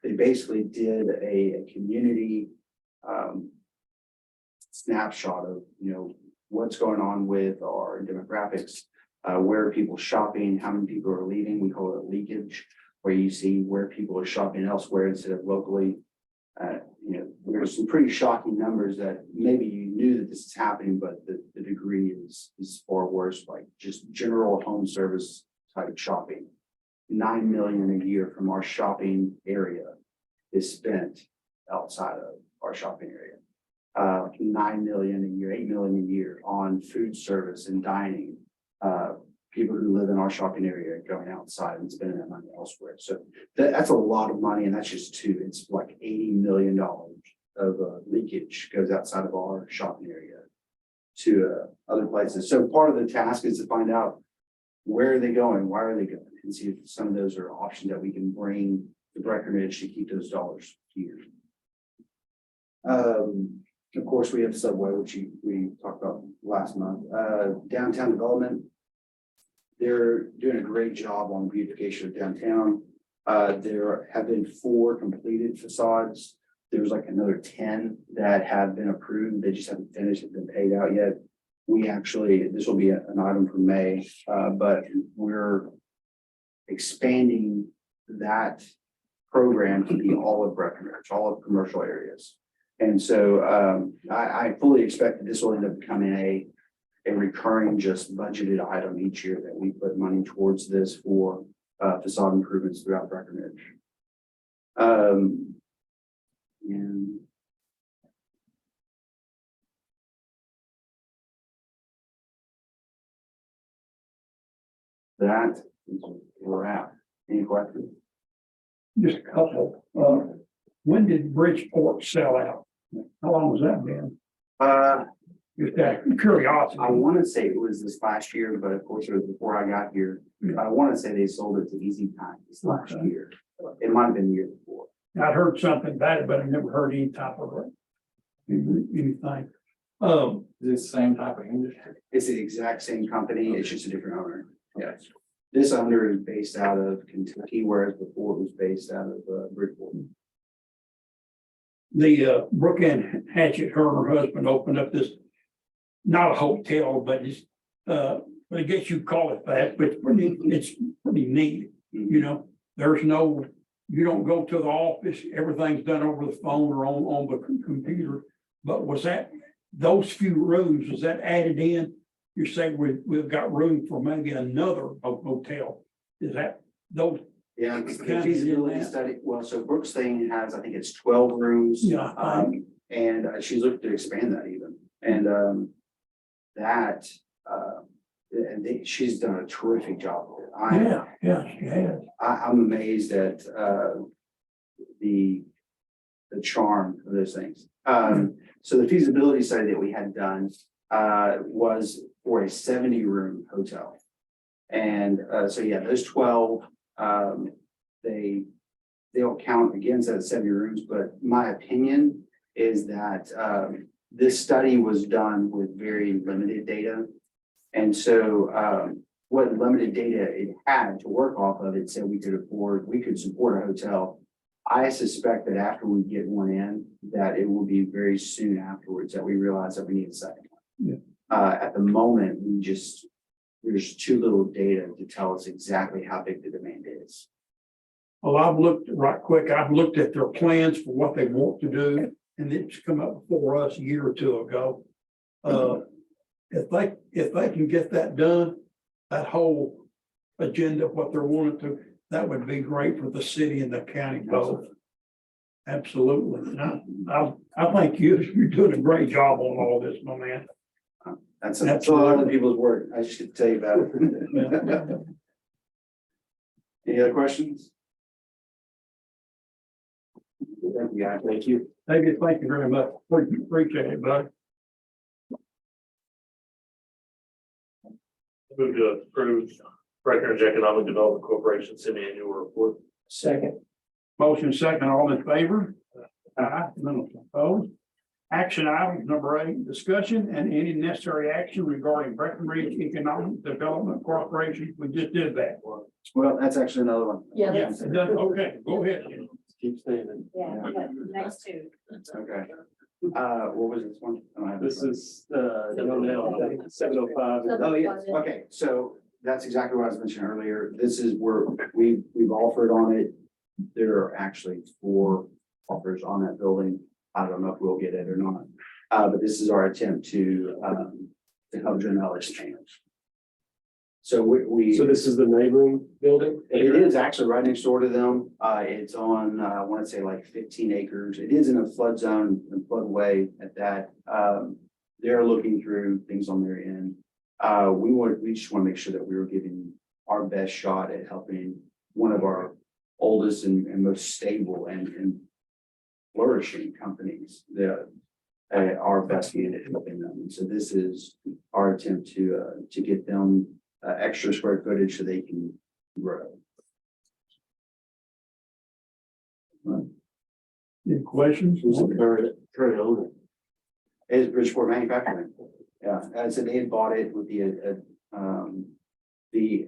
They basically did a community snapshot of what's going on with our demographics, where are people shopping, how many people are leaving. We call it leakage, where you see where people are shopping elsewhere instead of locally. There's some pretty shocking numbers that maybe you knew that this is happening, but the degree is far worse, like just general home service type shopping. 9 million a year from our shopping area is spent outside of our shopping area. 9 million a year, 8 million a year on food service and dining. People who live in our shopping area going outside and spending that money elsewhere. So that's a lot of money, and that's just two. It's like $80 million of leakage goes outside of our shopping area to other places. So part of the task is to find out where are they going, why are they going, and see if some of those are options that we can bring Breckenridge to keep those dollars here. Of course, we have Subway, which we talked about last month. Downtown development. They're doing a great job on beautification of downtown. There have been 4 completed facades. There's like another 10 that have been approved. They just haven't finished, haven't been paid out yet. We actually, this will be an item for May, but we're expanding that program to be all of Breckenridge, all of commercial areas. And so I fully expect that this will end up becoming a recurring, just budgeted item each year that we put money towards this for facade improvements throughout Breckenridge. And that is where we're at. Any questions? Just a couple. When did Bridgeport sell out? How long was that been? Just out of curiosity. I want to say it was this last year, but of course it was before I got here. I want to say they sold it to Easy Time this last Okay. year. It might have been the year before. I'd heard something about it, but I never heard any type of anything. This same type of industry. It's the exact same company. It's just a different owner. Yes. This owner is based out of Kentucky, whereas before it was based out of Bridgeport. The Brooke Ann Hatchett, her and her husband opened up this, not a hotel, but it's, I guess you call it that, but it's pretty neat. You know, there's no, you don't go to the office, everything's done over the phone or on the computer. But was that, those few rooms, was that added in? You're saying we've got room for maybe another hotel. Is that those? Yeah, it's the feasibility study. Well, so Brooks thing has, I think it's 12 rooms. Yeah. And she's looking to expand that even. And that, and she's done a terrific job with it. Yeah, she has. I'm amazed at the charm of those things. So the feasibility study that we had done was for a 70-room hotel. And so yeah, those 12, they'll count against that 70 rooms, but my opinion is that this study was done with very limited data. And so what limited data it had to work off of, it said we could support a hotel. I suspect that after we get one in, that it will be very soon afterwards that we realize that we need a second one. Yeah. At the moment, there's too little data to tell us exactly how big the demand is. Well, I've looked at their plans for what they want to do, and it's come up before us a year or two ago. If they can get that done, that whole agenda, what they're wanting to, that would be great for the city and the county both. Absolutely. I think you're doing a great job on all this, my man. That's a lot of people's work. I should tell you about it. Any other questions? Thank you, guys. Thank you. David, thank you very much. Appreciate it, bud. Move to approve Breckenridge Economic Development Corporation semi-annual report. Second. Motion second, all in favor? Aye, none opposed. Action item number 8, discussion and any necessary action regarding Breckenridge Economic Development Corporation. We just did that. Well, that's actually another one. Yeah, Yeah, okay, go ahead. Keep standing. Yeah, next two. Okay. What was this one? I don't have it. This is 705. Oh, yes, okay, so that's exactly what I was mentioning earlier. This is where we've offered on it. There are actually 4 offers on that building. I don't know if we'll get it or not. But this is our attempt to help Janelle expand. So we. So this is the neighboring building? It is actually right next door to them. It's on, I want to say like 15 acres. It is in a flood zone and floodway at that. They're looking through things on their end. We just want to make sure that we were giving our best shot at helping one of our oldest and most stable and flourishing companies that are best in helping them. And so this is our attempt to get them extra square footage so they can grow. Any questions? Who's the current owner? Is Bridgeport Manufacturing. Yeah, as they had bought it with the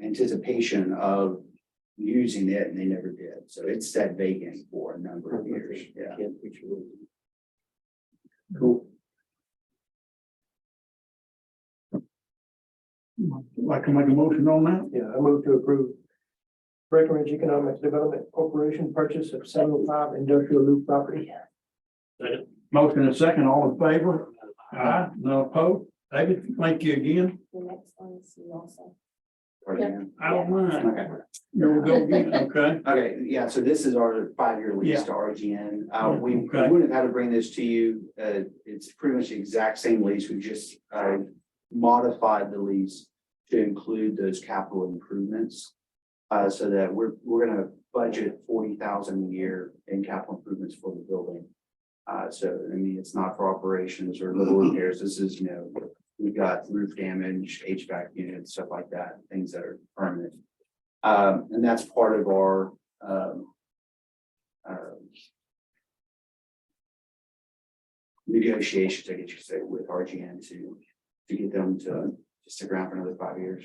anticipation of using it and they never did. So it's sat vacant for a number of years. Yeah. Cool. Like to make a motion on that? Yeah, I move to approve Breckenridge Economic Development Corporation purchase of 705 industrial loop property. Motion and a second, all in favor? Aye, none opposed. David, thank you again. The next one is you also. I don't mind. Okay. Here we go again, okay? Okay, yeah, so this is our 5-year lease Yeah. to RGN. We Okay. wouldn't have had to bring this to you. It's pretty much the exact same lease. We just modified the lease to include those capital improvements. So that we're gonna budget 40,000 a year in capital improvements for the building. So I mean, it's not for operations or little repairs. This is, we've got roof damage, HVAC units, stuff like that, things that are permanent. And that's part of our negotiations, I guess you could say, with RGN to get them to stick around for another 5 years.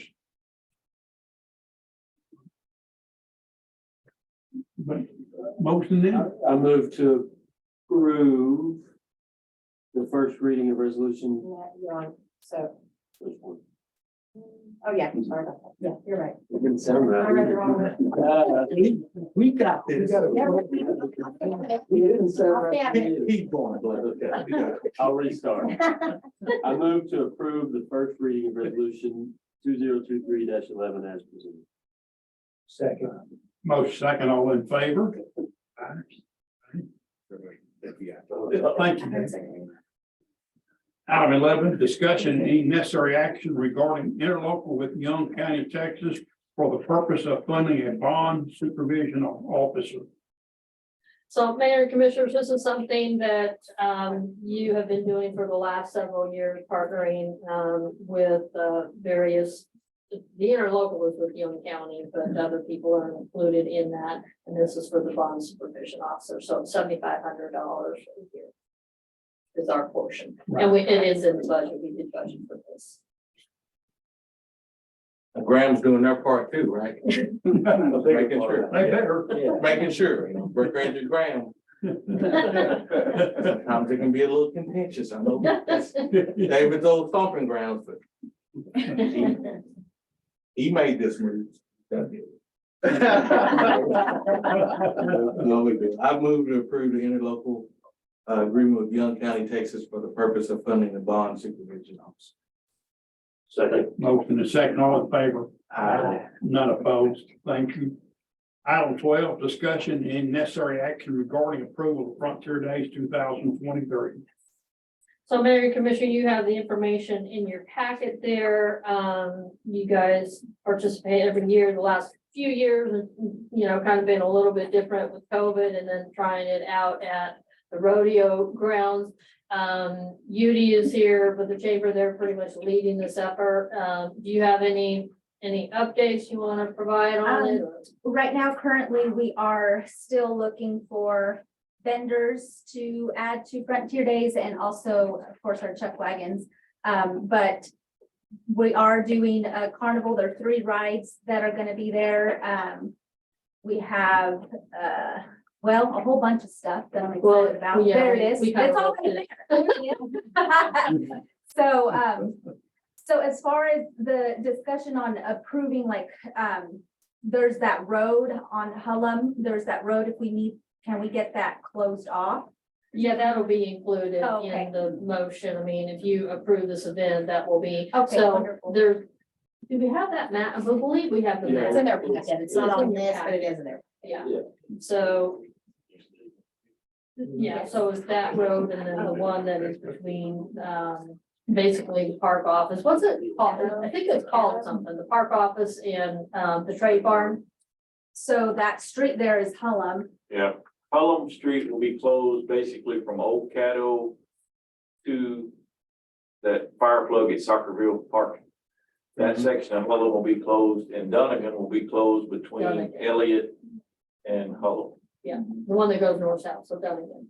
But motion then? I move to approve the first reading of resolution. You're on, so. Oh, yeah, I'm sorry about that. Yeah, you're right. It didn't sound right. I read the wrong one. We got this. It didn't sound right. Yeah. Keep going, Glenn. Okay. I'll restart. I move to approve the first reading of resolution 2023-11 as presented. Second. Motion second, all in favor? Thank you. Item 11, discussion and any necessary action regarding interlocal with Young County, Texas for the purpose of funding a bond supervision officer. So Mayor and Commissioners, this is something that you have been doing for the last several years, partnering with various. The interlocal is with Young County, but other people are included in that, and this is for the bond supervision officer, so $7,500 a year is our portion, and it is in the budget, we did budget for this. Graham's doing their part too, right? Making sure. They better. Making sure, Breckenridge and Graham. Sometimes it can be a little contentious, I know. That's David's old stomping grounds, but he made this move. No, we did. I moved to approve the interlocal agreement with Young County, Texas for the purpose of funding the bond supervision office. Second. Motion and second, all in favor? Aye. None opposed. Thank you. Item 12, discussion and necessary action regarding approval of Frontier Days 2023. So Mayor and Commissioner, you have the information in your packet there. You guys participate every year, the last few years, kind of been a little bit different with COVID and then trying it out at the rodeo grounds. UD is here with the chamber. They're pretty much leading this effort. Do you have any updates you want to provide on it? Right now, currently, we are still looking for vendors to add to Frontier Days and also, of course, our chuck wagons. But we are doing a carnival. There are 3 rides that are going to be there. We have, a whole bunch of stuff that I'm excited about. Yeah, There it is. we kind It's of all there. So as far as the discussion on approving, there's that road on Hullum, there's that road, can we get that closed off? Yeah, that'll be included Oh, okay. in the motion. I mean, if you approve this event, that will be. Okay, So wonderful. do we have that map? I believe we have the Yeah. map. It's in there, it's not on in this, your but it is in there. Yeah, Yeah. so. Yeah, so it's that road and then the one that is between, basically the park office. What's it called? I think it's called something, the park office and, the trade farm. So that street there is Hullum. Yeah, Pelham Street will be closed basically from Old Caddo to that fire plug at Soccerville Park. That section of Hullum will be closed and Dunnigan will be closed between Dunnigan. Elliott and Hullum. Yeah, the one that goes north-south, so down again.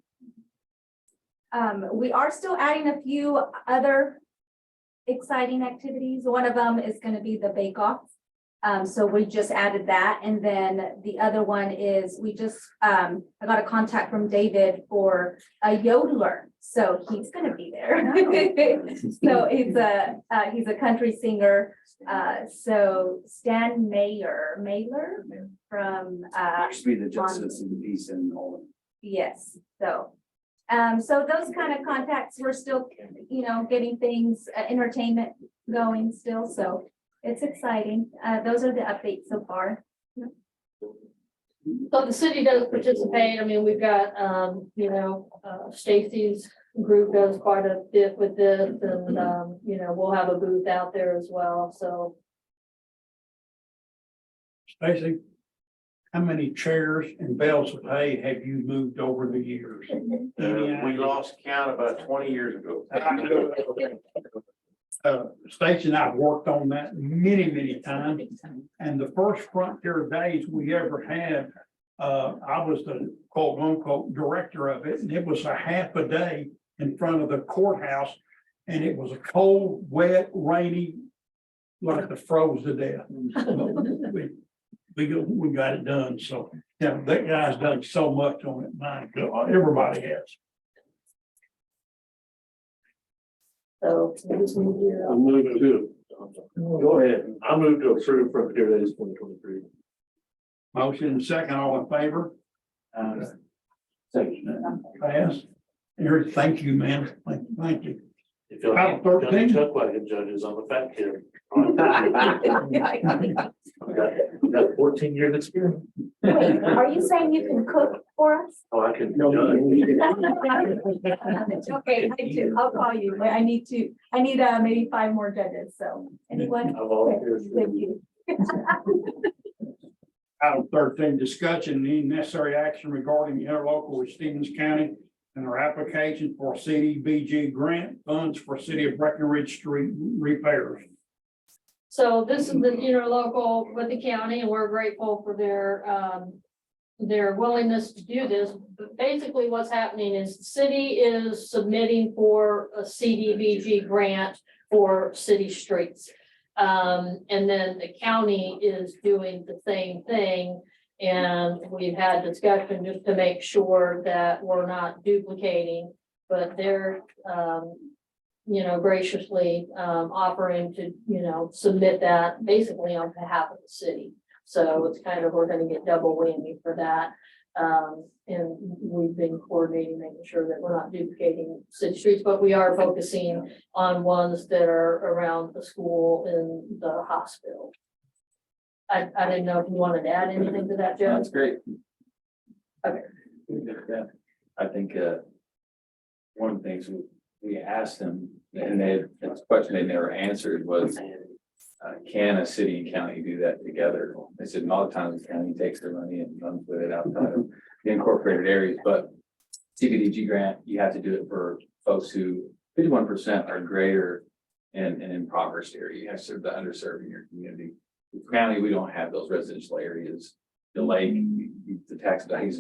We are still adding a few other exciting activities. One of them is gonna be the bake-off. So we just added that. And then the other one is we just, I got a contact from David for a yodeler. So he's gonna be there. So he's a country singer. So Stan Mailer from, Used to be the Justice of the Peace and all. yes, so. So those kind of contacts, we're still, getting things, entertainment going still, so it's exciting. Those are the updates so far. So the city does participate. I mean, we've got, Stacy's group does quite a bit with this and, we'll have a booth out there as well, so. Stacy, how many chairs and bales of hay have you moved over the years? We lost count about 20 years ago. Stacy and I have worked on that many times. And the first Frontier Days we ever had, I was the quote unquote director of it, and it was a half a day in front of the courthouse. And it was a cold, wet, rainy, like the froze to death. We got it done, so, yeah, that guy's done so much on it, my God, everybody has. So. I move to. Go ahead. I move to approve Frontier Days 2023. Motion and second, all in favor? Pass. Eric, thank you, man, thank you. If you'll About 13. chuck wagon judges, I'm a fat kid. I've got 14 years experience. Wait, are you saying you can cook for us? Oh, I can. Okay, I do. I'll call you. I need maybe 5 more judges, so anyone? I've always. Thank you. Item 13, discussion and any necessary action regarding interlocal with Stevens County and our application for CDBG grant funds for City of Breckenridge Street repairs. So this is the interlocal with the county, and we're grateful for their willingness to do this. But basically what's happening is the city is submitting for a CDBG grant for city streets. And then the county is doing the same thing. And we've had discussion just to make sure that we're not duplicating, but they're, graciously offering to, submit that basically on behalf of the city. So it's kind of, we're gonna get double whammy for that. And we've been coordinating, making sure that we're not duplicating city streets, but we are focusing on ones that are around the school and the hospital. I didn't know if you wanted to add anything to that, Joe. That's great. Okay. Yeah, I think, one of the things we asked them, and that's a question they never answered was, can a city and county do that together? They said, a lot of times the county takes their money and runs with it outside of the incorporated areas, but CDBG grant, you have to do it for folks who 51% are greater and in impoverished area. You have to serve the underserved in your community. The county, we don't have those residential areas. The lake, the tax values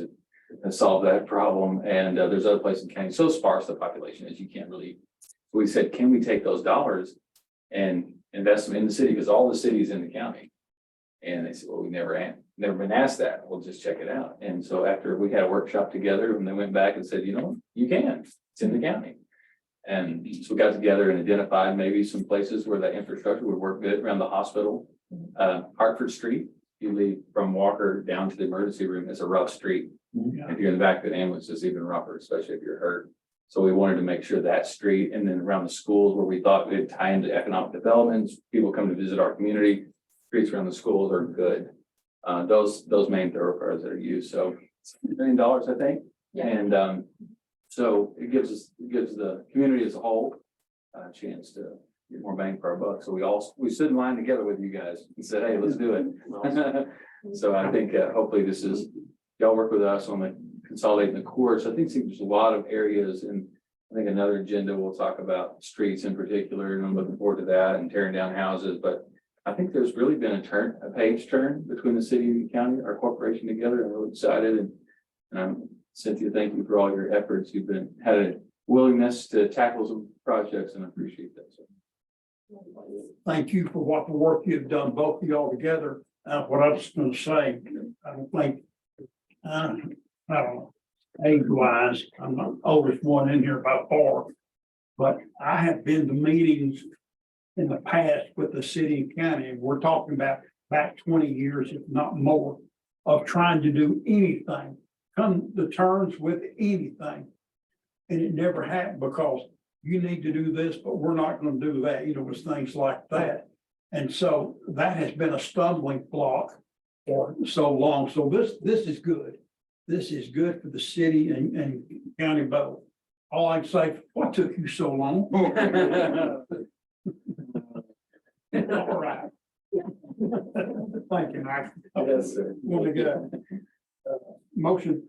have solved that problem. And there's other places in the county, so sparse the population is you can't really. So we said, can we take those dollars and invest them in the city? Because all the cities in the county. And they said, well, we never been asked that. We'll just check it out. And so after we had a workshop together, and they went back and said, you can, it's in the county. And so we got together and identified maybe some places where that infrastructure would work good around the hospital. Hartford Street, you leave from Walker down to the emergency room, it's a rough street. If you're in the back of the ambulance, it's even rougher, especially if you're hurt. So we wanted to make sure that street, and then around the schools where we thought we'd tie into economic developments, people come to visit our community, streets around the schools are good. Those main thoroughfares that are used, so $1 million, I think. Yeah. And so it gives the community as a whole a chance to get more bang for our buck. So we stood in line together with you guys and said, hey, let's do it. So I think hopefully this is, y'all work with us on the consolidating the courts. I think there's a lot of areas, and I think another agenda we'll talk about streets in particular, and I'm looking forward to that, and tearing down houses. But I think there's really been a page turn between the city and the county, our corporation together. I'm really excited, and And Cynthia, thank you for all your efforts. You've had a willingness to tackle some projects and I appreciate that. So. Thank you for what the work you've done, both of y'all together. What I was gonna say, I don't think, I don't know, age wise, I'm the oldest one in here by far. But I have been to meetings in the past with the city and county, and we're talking about back 20 years, if not more, of trying to do anything, come to terms with anything. And it never happened because you need to do this, but we're not gonna do that, you know, it's things like that. And so that has been a stumbling block for so long. So this is good. This is good for the city and county both. All I can say, what took you so long? All right. Thank you, Mike. Yes, sir. Really good. Motion.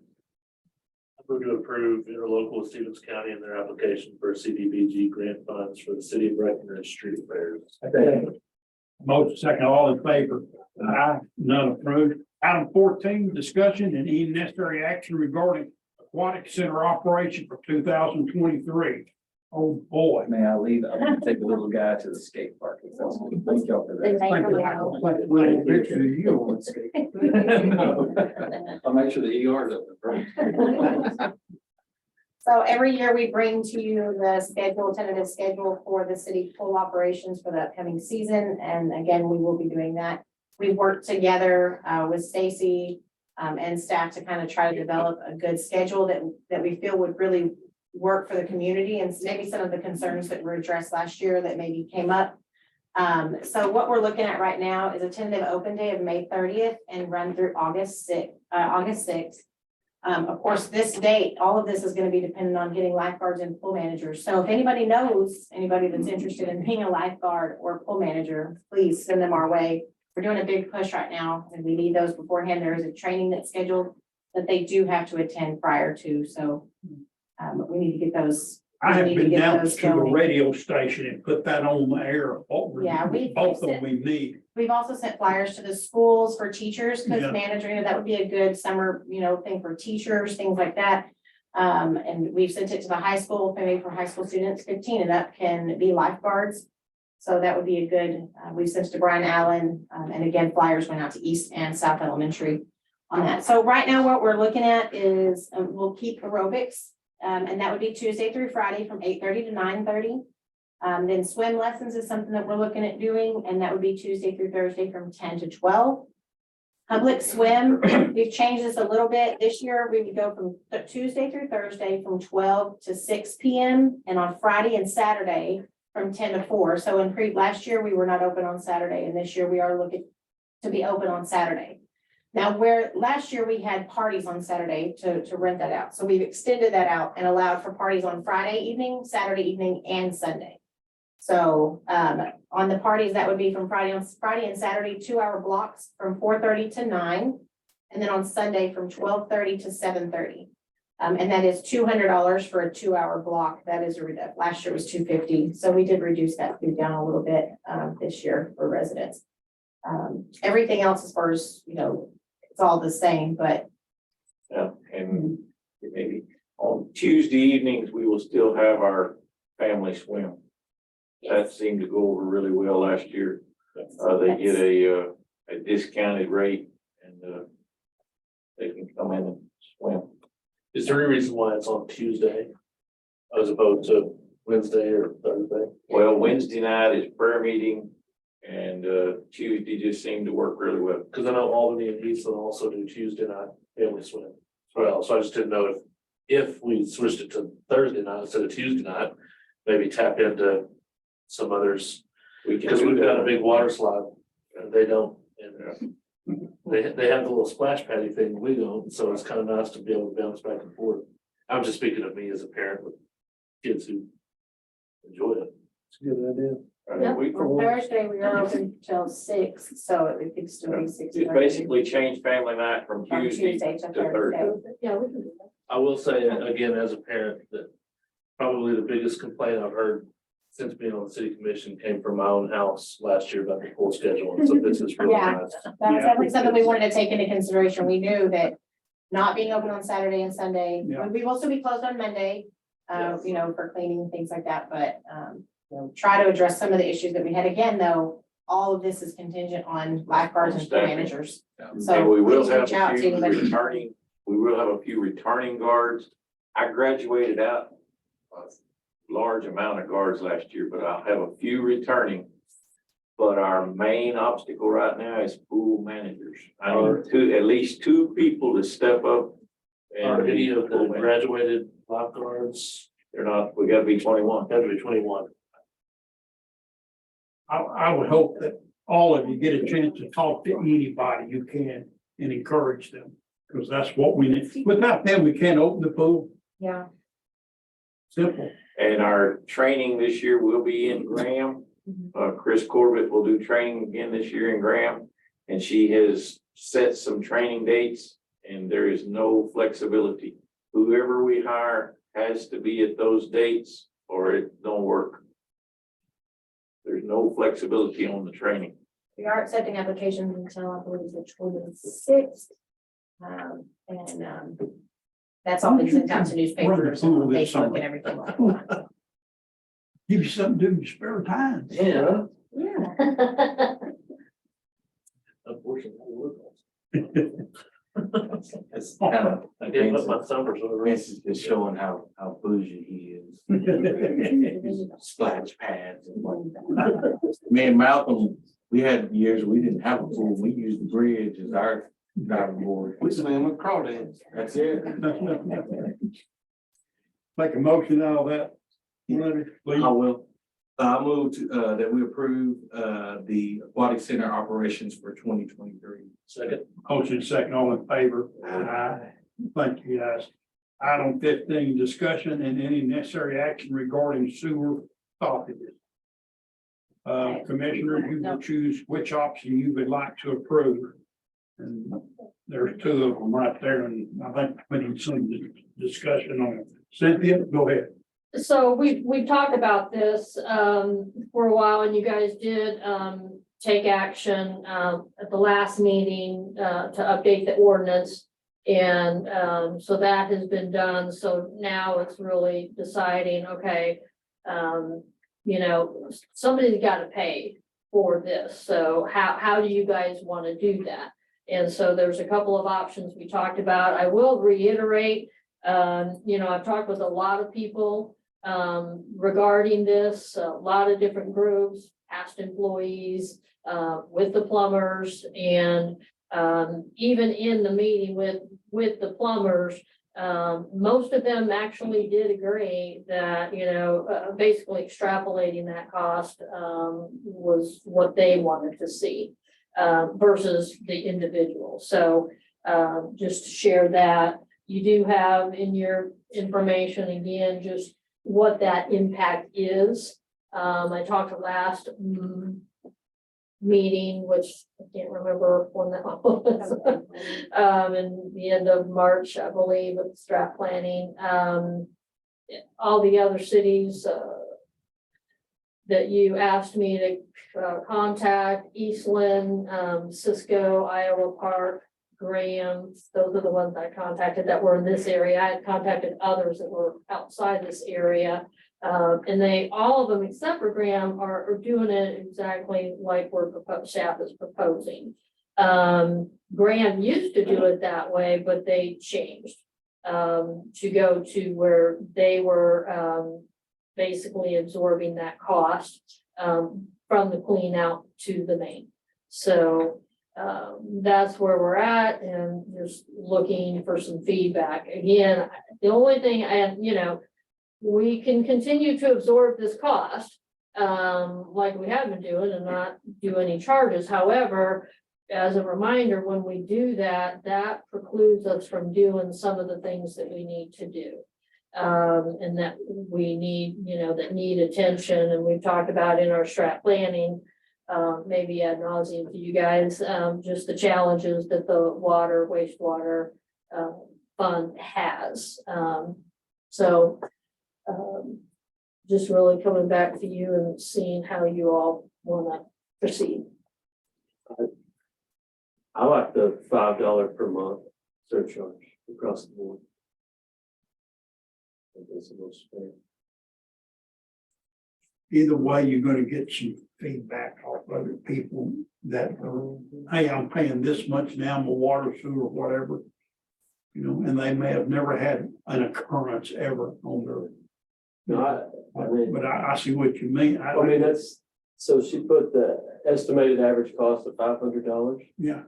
I move to approve interlocal with Stevens County and their application for CDBG grant funds for the city of Breckenridge street repairs. Motion second, all in favor? Aye, none approved. Item 14, discussion and any necessary action regarding aquatic center operation for 2023. Oh, boy. May I leave? I'm gonna take the little guy to the skate park. If that's good. Thank y'all for that. Thank you, Michael. Well, picture of you on skate. No. I'll make sure the ER is open first. So every year we bring to you the schedule, tentative schedule for the city pool operations for the upcoming season. And again, we will be doing that. We've worked together with Stacy and staff to kind of try to develop a good schedule that we feel would really work for the community and maybe some of the concerns that were addressed last year that maybe came up. So what we're looking at right now is a tentative open day of May 30th and run through August 6th. Of course, this date, all of this is going to be dependent on getting lifeguards and pool managers. So if anybody knows anybody that's interested in being a lifeguard or pool manager, please send them our way. We're doing a big push right now and we need those beforehand. There is a training that's scheduled that they do have to attend prior to. So we need to get those. I have we need to been get down those to the going. radio station and put that on the air. Yeah, Both of them we need. We've also sent flyers to the schools for teachers, because Yeah. managing, that would be a good summer, thing for teachers, things like that. And we've sent it to the high school, maybe for high school students, 15 and up can be lifeguards. So that would be a good, we've sent it to Brian Allen, and again, flyers went out to East and South Elementary on that. So right now what we're looking at is we'll keep aerobics, and that would be Tuesday through Friday from 8:30 to 9:30. Then swim lessons is something that we're looking at doing, and that would be Tuesday through Thursday from 10 to 12. Public swim, we've changed this a little bit. This year, we would go from Tuesday through Thursday from 12 to 6 p.m. and on Friday and Saturday from 10 to 4. So last year, we were not open on Saturday, and this year we are looking to be open on Saturday. Now, where last year we had parties on Saturday to rent that out. So we've extended that out and allowed for parties on Friday evening, Saturday evening, and Sunday. So on the parties, that would be from Friday and Saturday, 2-hour blocks from 4:30 to 9. And then on Sunday from 12:30 to 7:30. And that is $200 for a 2-hour block. That is a reduction. Last year was $250. So we did reduce that fee down a little bit this year for residents. Everything else as far as, it's all the same, but. Yeah, and maybe on Tuesday evenings, we will still have our family swim. That seemed to go over really well last year. They get a discounted rate and they can come in and swim. Is there any reason why it's on Tuesday as opposed to Wednesday or Thursday? Well, Wednesday night is prayer meeting and Tuesday just seemed to work really well. Because I know Albany and Eastland also do Tuesday night family swim as well. So I just didn't know if we switched it to Thursday night instead of Tuesday night, maybe tap into some others. Because we've got a big water slide and they don't. And they have the little splash patty thing we don't. So it's kind of nice to be able to bounce back and forth. I'm just speaking of me as a parent with kids who enjoy it. It's a good idea. Yep, on Thursday, we are open till 6, so it could still be 6. Just basically change family night from Tuesday to Thursday. Yeah, we can do that. I will say again, as a parent, that probably the biggest complaint I've heard since being on the city commission came from my own house last year about the pool schedule. And so this is really Yeah. nice. That was definitely something we wanted to take into consideration. We knew that not being open on Saturday and Sunday. Yeah. We will still be closed on Monday, you know, for cleaning and things like that, but, you know, try to address some of the issues that we had. Again, though, all of this is contingent on lifeguards and pool managers. So And we will please have reach out a to few anybody. returning, we will have a few returning guards. I graduated out a large amount of guards last year, but I'll have a few returning. But our main obstacle right now is pool managers. I need at least two people to step up. Are any of pool the managers. graduated lifeguards, They're not, we gotta be 21. have to be 21? I would hope that all of you get a chance to talk to anybody you can and encourage them, because that's what we need. Without them, we can't open the pool. Yeah. Simple. And our training this year will be in Graham. Chris Corbett will do training again this year in Graham. And she has set some training dates and there is no flexibility. Whoever we hire has to be at those dates or it don't work. There's no flexibility on the training. We are accepting applications until I believe the 26th. That's all been sent out to newspapers and Facebook and everything like that. Give you something to do in your spare time. Yeah. Yeah. Unfortunately. It's kind of, I did put my summers over. this is just showing how bougie he is. Splash pads and whatnot. Me and Malcolm, we had years, we didn't have a pool, we used the bridge as our diving board. We swim with crawdads. That's it. Make a motion out of that. Please. I will. I move to, that we approve, the aquatic center operations for 2023. Second. Motion second, all in favor? Aye. Thank you, guys. Item 15, discussion and any necessary action regarding sewer stoppages. Commissioner, you will choose which option you would like to approve. And there's two of them right there, and I think we need some discussion on it. Cynthia, go ahead. So we've talked about this for a while, and you guys did take action at the last meeting to update the ordinance. And so that has been done. So now it's really deciding, okay, you know, somebody's got to pay for this. So how do you guys want to do that? And so there's a couple of options we talked about. I will reiterate, you know, I've talked with a lot of people regarding this, a lot of different groups, past employees, with the plumbers, and even in the meeting with the plumbers, most of them actually did agree that, you know, basically extrapolating that cost was what they wanted to see versus the individual. So just to share that, you do have in your information, again, just what that impact is. I talked last meeting, which I can't remember when that was, in the end of March, I believe, with strat planning. All the other cities that you asked me to contact, Eastland, Cisco, Iowa Park, Graham, those are the ones I contacted that were in this area. I had contacted others that were outside this area. And they, all of them except for Graham are doing it exactly like SHAP is proposing. Graham used to do it that way, but they changed to go to where they were basically absorbing that cost from the clean out to the main. So that's where we're at, and just looking for some feedback. Again, the only thing, and you know, we can continue to absorb this cost like we have been doing and not do any charges. However, as a reminder, when we do that, that precludes us from doing some of the things that we need to do. And that we need, you know, that need attention, and we've talked about in our strat planning, maybe ad nauseum to you guys, just the challenges that the wastewater fund has. Just really coming back to you and seeing how you all want to proceed. I like the $5 per month surcharge. across the board. I think that's the most fair. Either way, you're gonna get some feedback off other people that, hey, I'm paying this much now, my water, sewer, whatever. You know, and they may have never had an occurrence ever on their. No, But I see what you mean. I mean, that's, so she put the estimated average cost of $500. Yeah,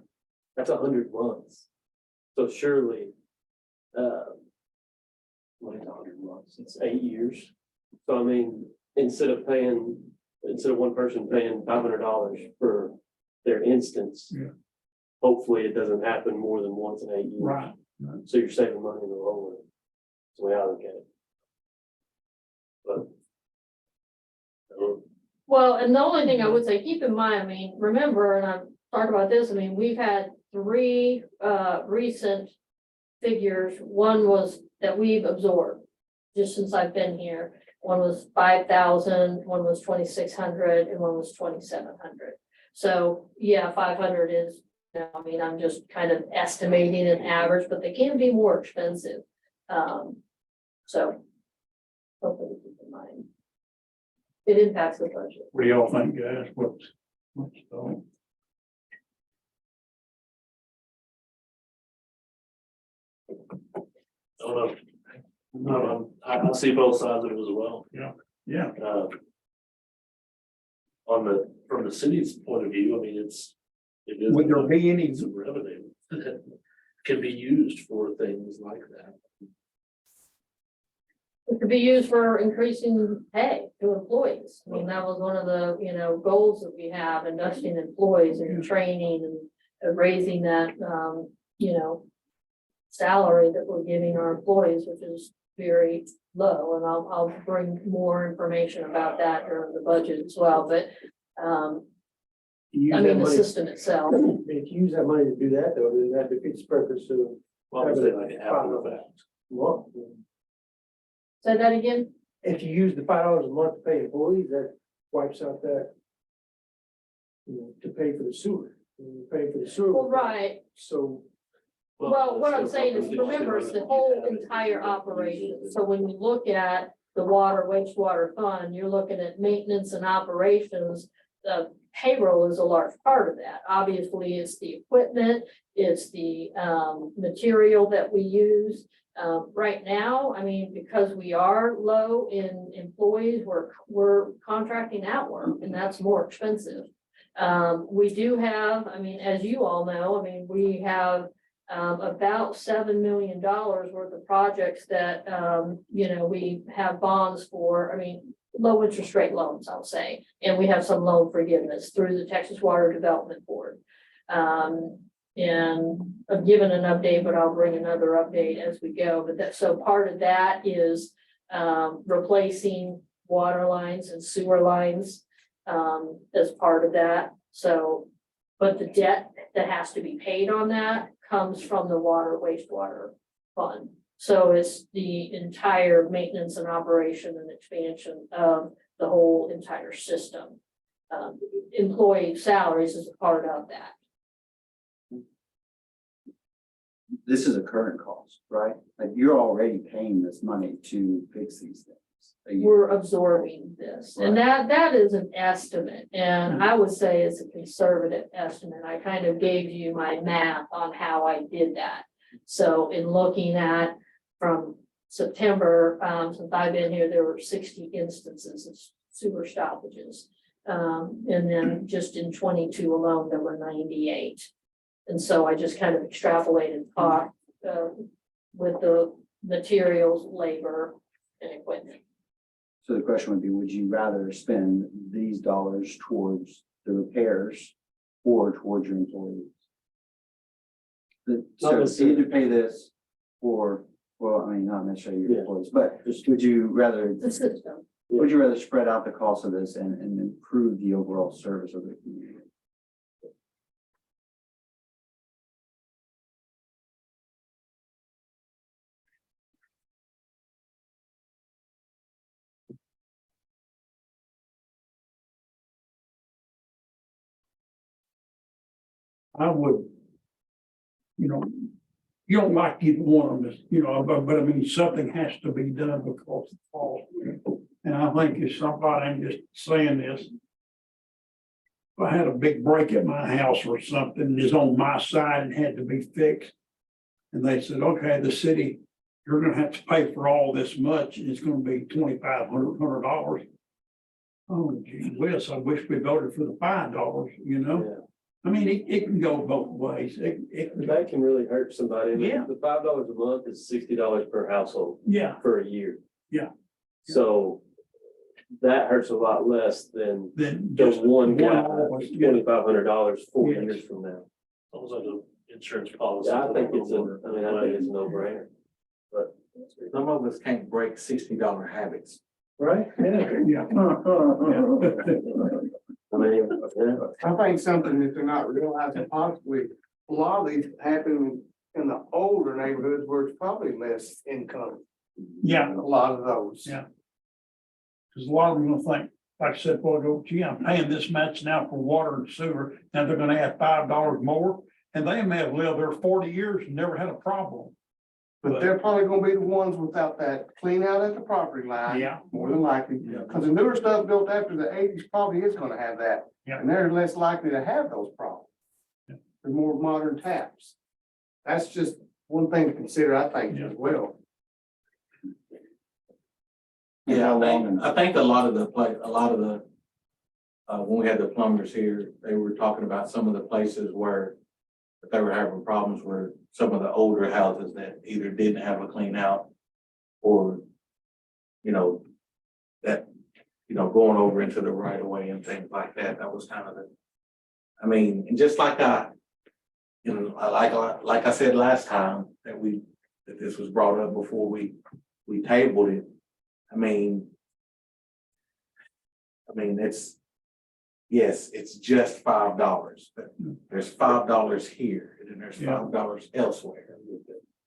That's 100 months. So surely, what is 100 months? It's 8 years. So I mean, instead of one person paying $500 for their instance. Yeah. Hopefully it doesn't happen more than once in 8 years. right. So you're saving money in the long run. That's the way I look at it. But. Well, and the only thing I would say, keep in mind, I mean, remember, and I've talked about this, I mean, we've had 3 recent figures. One was that we've absorbed just since I've been here. One was 5,000, one was 2,600, and one was 2,700. So yeah, 500 is, I mean, I'm just kind of estimating an average, but they can be more expensive. So hopefully keep in mind. It impacts the budget. What do y'all think, guys? What's the? I don't know. I see both sides of it as well. Yeah, From the city's point of view, I mean, it is. would there be any, Some revenue that can be used for things like that. It could be used for increasing pay to employees. I mean, that was one of the, goals that we have, investing in employees and training and raising that, salary that we're giving our employees, which is very low. And I'll bring more information about that during the budget as well, but, Use I that mean, the money- system itself. If you use that money to do that, though, then that defeats the purpose of. Well, I'm saying like after the fact. What? Say that again? If you use the $5 a month to pay employees, that wipes out that. To pay for the sewer, pay for the sewer. Well, right. So. Well, what I'm saying is, remember, it's the whole entire operation. So when you look at the water wastewater fund, you're looking at maintenance and operations. Payroll is a large part of that. Obviously, it's the equipment, it's the material that we use. Right now, I mean, because we are low in employees, we're contracting out work, and that's more expensive. We do have, I mean, as you all know, I mean, we have about $7 million worth of projects that, we have bonds for, I mean, low interest rate loans, I'll say. And we have some loan forgiveness through the Texas Water Development Board. And I've given an update, but I'll bring another update as we go. But so part of that is replacing water lines and sewer lines as part of that. So, but the debt that has to be paid on that comes from the water wastewater fund. So it's the entire maintenance and operation and expansion of the whole entire system. Employee salaries is a part of that. This is a current cost, right? Like you're already paying this money to fix these things. We're absorbing this, and that is an estimate, and I would say it's a conservative estimate. I kind of gave you my math on how I did that. So in looking at from September, since I've been here, there were 60 instances of sewer stoppages. And then just in 22 alone, there were 98. And so I just kind of extrapolated cost with the materials, labor, and equipment. So the question would be, would you rather spend these dollars towards the repairs or towards your employees? So either pay this or, well, I mean, not necessarily your employees, but would you rather, The system. would you rather spread out the cost of this and improve the overall service of the community? I would, You don't like either one of them, you know, but I mean, something has to be done because of fall. And I think if somebody, I'm just saying this. If I had a big break at my house or something is on my side and had to be fixed. And they said, okay, the city, you're gonna have to pay for all this much, and it's gonna be $2,500. Oh, gee whiz, I wish we voted for the $5, you know? Yeah. I mean, it can go both ways. That can really hurt somebody. I mean, Yeah. The $5 a month is $60 per household Yeah, for a year. Yeah. So that hurts a lot less than then the just one guy, always, yeah. $2,500 4 Yes. years from now. Also the insurance policy. Yeah, I think it's a, I mean, I think it's a no brainer. But Some of us can't break $60 habits. right? Yeah. I mean, yeah. I think something that they're not realizing possibly, a lot of these happen in the older neighborhoods where it's probably less income. Yeah. A lot of those. Yeah. Cause a lot of them gonna think, like I said, boy, go, gee, I'm paying this much now for water and sewer, now they're gonna add $5 more. And they may have lived there 40 years and never had a problem. But they're probably gonna be the ones without that clean out at the property line. Yeah. More than likely, Yeah. cause the newer stuff built after the eighties probably is gonna have that. Yeah. And they're less likely to have those problems. Yeah. They're more modern taps. That's just one thing to consider, I think, Yeah. as well. Yeah, I think a lot of the, when we had the plumbers here, they were talking about some of the places where they were having problems where some of the older houses that either didn't have a clean out or, that, going over into the right of way and things like that. That was kind of I mean, and just like like I said last time that this was brought up before we tabled it. I mean, it's just $5, but there's $5 here and then there's $5 elsewhere.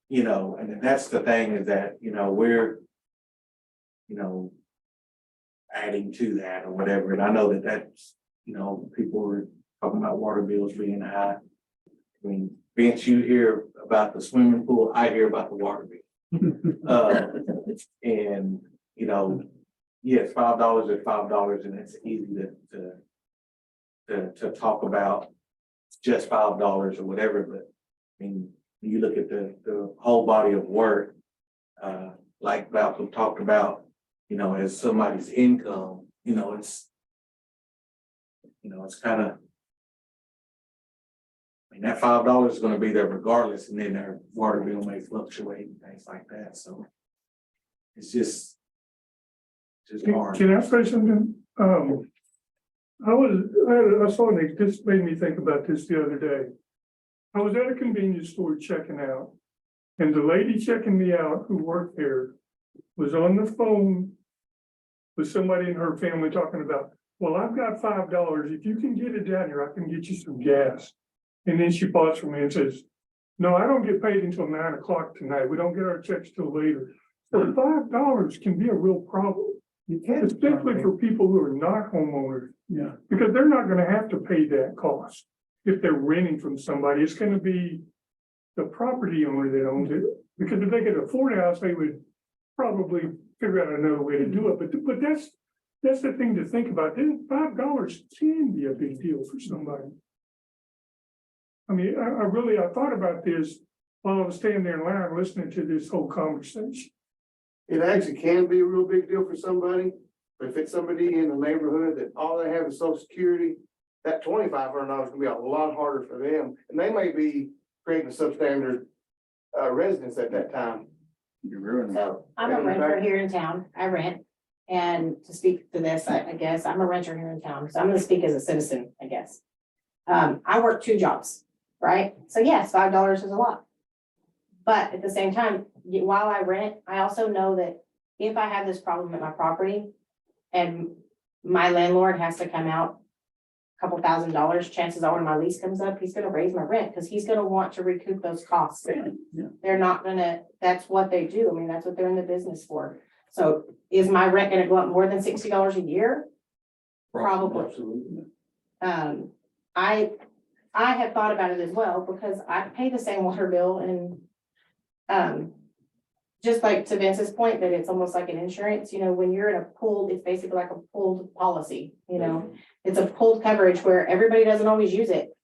And that's the thing is that, we're, adding to that or whatever. And I know that's, people were talking about water bills being high. I mean, Vince, you hear about the swimming pool, I hear about the water bill. And, yes, $5 is $5 and it's easy to talk about just $5 or whatever, but I mean, when you look at the whole body of work, like Malcolm talked about, as somebody's income, it's kind of, I mean, that $5 is gonna be there regardless, and then their water bill may fluctuate and things like that, so it's just hard. Can I say something? I saw Nick, this made me think about this the other day. I was at a convenience store checking out, and the lady checking me out who worked there was on the phone with somebody in her family talking about, well, I've got $5. If you can get it down here, I can get you some gas. And then she pauses for me and says, no, I don't get paid until 9 o'clock tonight. We don't get our checks till later. So $5 can be a real problem. Especially for people who are not homeowners. Yeah. Because they're not gonna have to pay that cost. If they're renting from somebody, it's gonna be the property owner that owns it. Because if they could afford a house, they would probably figure out another way to do it. But that's the thing to think about. Then $5 can be a big deal for somebody. I mean, I thought about this while I was standing there in line listening to this whole conversation. It actually can be a real big deal for somebody, but if it's somebody in the neighborhood that all they have is Social Security, that $2,500 is gonna be a lot harder for them, and they may be creating a substandard residence at that time. You're ruining it. So I'm a renter here in town. I rent. And to speak to this, I guess I'm a renter here in town, so I'm gonna speak as a citizen, I guess. I work 2 jobs, right? So yes, $5 is a lot. But at the same time, while I rent, I also know that if I have this problem at my property and my landlord has to come out a couple $1,000s, chances are when my lease comes up, he's gonna raise my rent because he's gonna want to recoup those costs. Yeah. They're not gonna, that's what they do. I mean, that's what they're in the business for. So is my rent gonna go up more than $60 a year? Probably. Absolutely. I have thought about it as well because I pay the same water bill and just like to Vince's point, that it's almost like an insurance, you know, when you're in a pooled, it's basically like a pooled policy, you know? It's a pooled coverage where everybody doesn't always use it.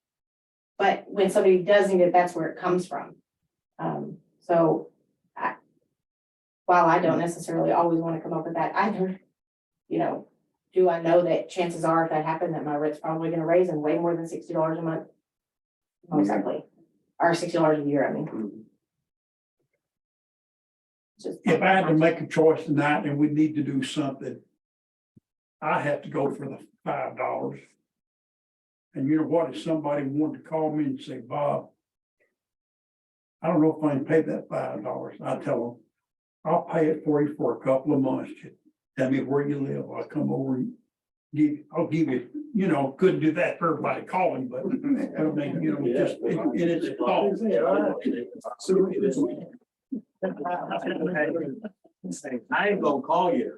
But when somebody does need it, that's where it comes from. So while I don't necessarily always want to come up with that either, you know, do I know that chances are if that happened, that my rent's probably gonna raise and way more than $60 a month? Most likely, or $60 a year, I mean. Just- If I had to make a choice tonight and we need to do something, I have to go for the $5. And you know what, if somebody wanted to call me and say, Bob, I don't know if I can pay that $5, I tell them, I'll pay it for you for a couple of months. Just tell me where you live, I'll come over and I'll give you, you know, couldn't do that for everybody calling, but I mean, you know, just, and it's a thought. I ain't gonna call you.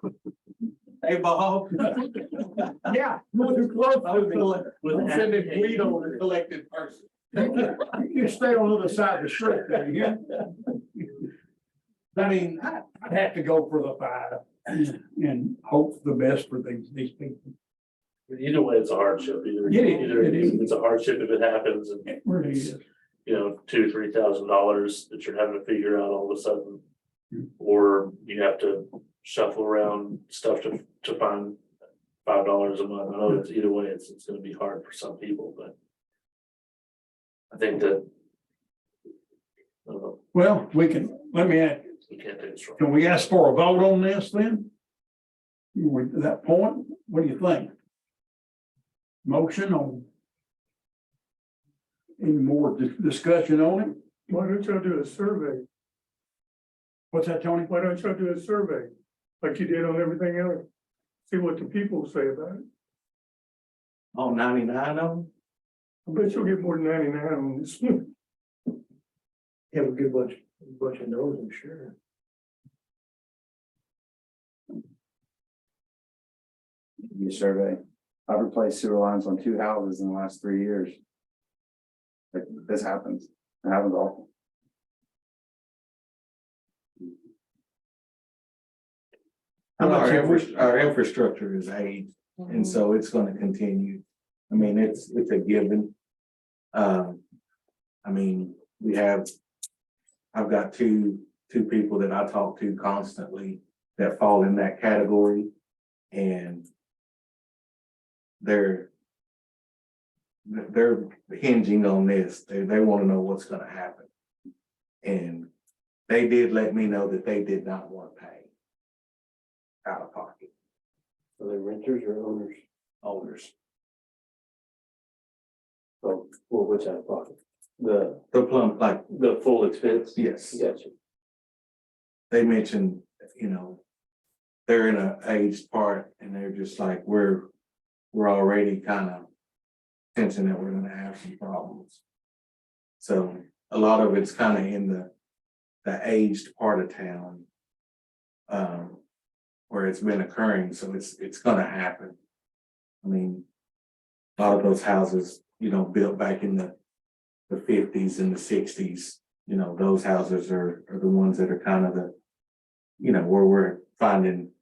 Hey, Bob. Yeah. Too close to me. Sending weed over the collected person. You stay on the other side of the street there, yeah. I mean, I'd have to go for the $5 and hope for the best for these people. Either way, it's a hardship. Either It is. it's a hardship if it happens and, It really is. you know, $2,000-3,000 that you're having to figure out all of a sudden. Or you have to shuffle around stuff to find $5 a month. I know it's either way, it's gonna be hard for some people, but. I think that. I don't know, Well, we can, let me ask, we can't take it strong. can we ask for a vote on this then? We're to that point, what do you think? Motion on? Any more discussion on it? Why don't y'all do a survey? What's that, Tony? Why don't y'all do a survey like you did on everything else? See what the people say about it. Oh, 99 of them? I bet you'll get more than 99 on this. Have a good bunch of no's, I'm sure. Your survey. I've replaced sewer lines on 2 houses in the last 3 years. Like, this happens. It happens often. Our infrastructure is aged, and so it's gonna continue. I mean, it's a given. I mean, I've got two people that I talk to constantly that fall in that category. And they're hinging on this. They want to know what's gonna happen. And they did let me know that they did not want to pay out of pocket. Are they renters or owners? Owners. Oh, well, which out of pocket? The plum, like, the full expense? yes, Gotcha. they mentioned, you know, they're in an aged part and they're just like, we're already kind of sensing that we're gonna have some problems. So a lot of it's kind of in the aged part of town. Where it's been occurring, so it's gonna happen. I mean, a lot of those houses, you know, built back in the 50s and the 60s, you know, those houses are the ones that are kind of the, you know, where we're finding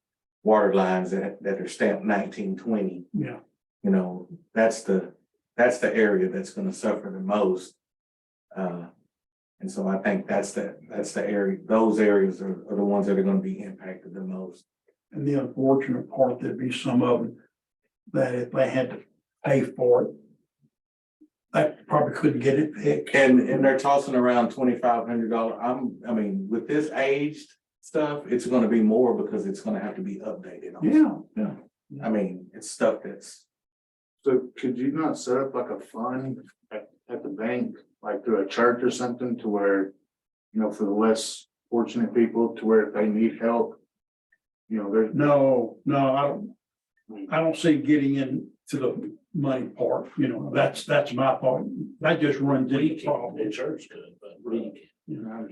water lines that are stamped 1920. Yeah. You know, that's the area that's gonna suffer the most. And so I think that's the area, those areas are the ones that are gonna be impacted the most. And the unfortunate part, there'd be some of them that if they had to pay for it, they probably couldn't get it fixed. And they're tossing around $2,500. I mean, with this aged stuff, it's gonna be more because it's gonna have to be updated. Yeah. I mean, it's stuff that's. So could you not set up like a fund at the bank, like through a church or something to where, you know, for the less fortunate people to where if they need help, you know, there's. No, I don't see getting into the money part, you know, that's my part. That just runs into the problem. The church could, but we can't. You know,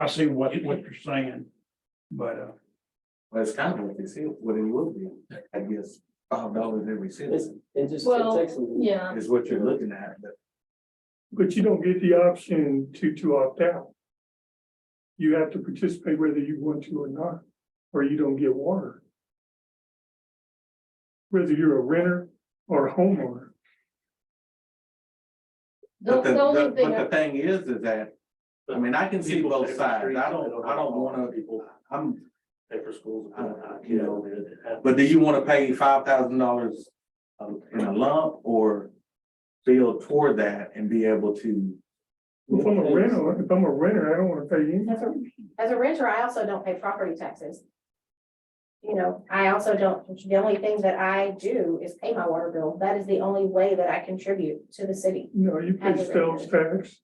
I see what you're saying, but, Well, it's kind of what it would be, I guess, $5 every citizen It just, Well, it takes them. Yeah, is what you're looking at, but. But you don't get the option to opt out. you have to participate whether you want to or not, or you don't get water. Whether you're a renter or a homeowner. The But only thing, but the thing is that, I mean, I can see People both pay for sides. streets, I they don't have wanna, people I'm, pay for schools. you know, but do you wanna pay $5,000 in a lump or build toward that and be able to? If I'm a renter, I don't wanna pay anything. As a renter, I also don't pay property taxes. You know, I also don't, the only thing that I do is pay my water bill. That is the only way that I contribute to the city. No, you pay sales tax.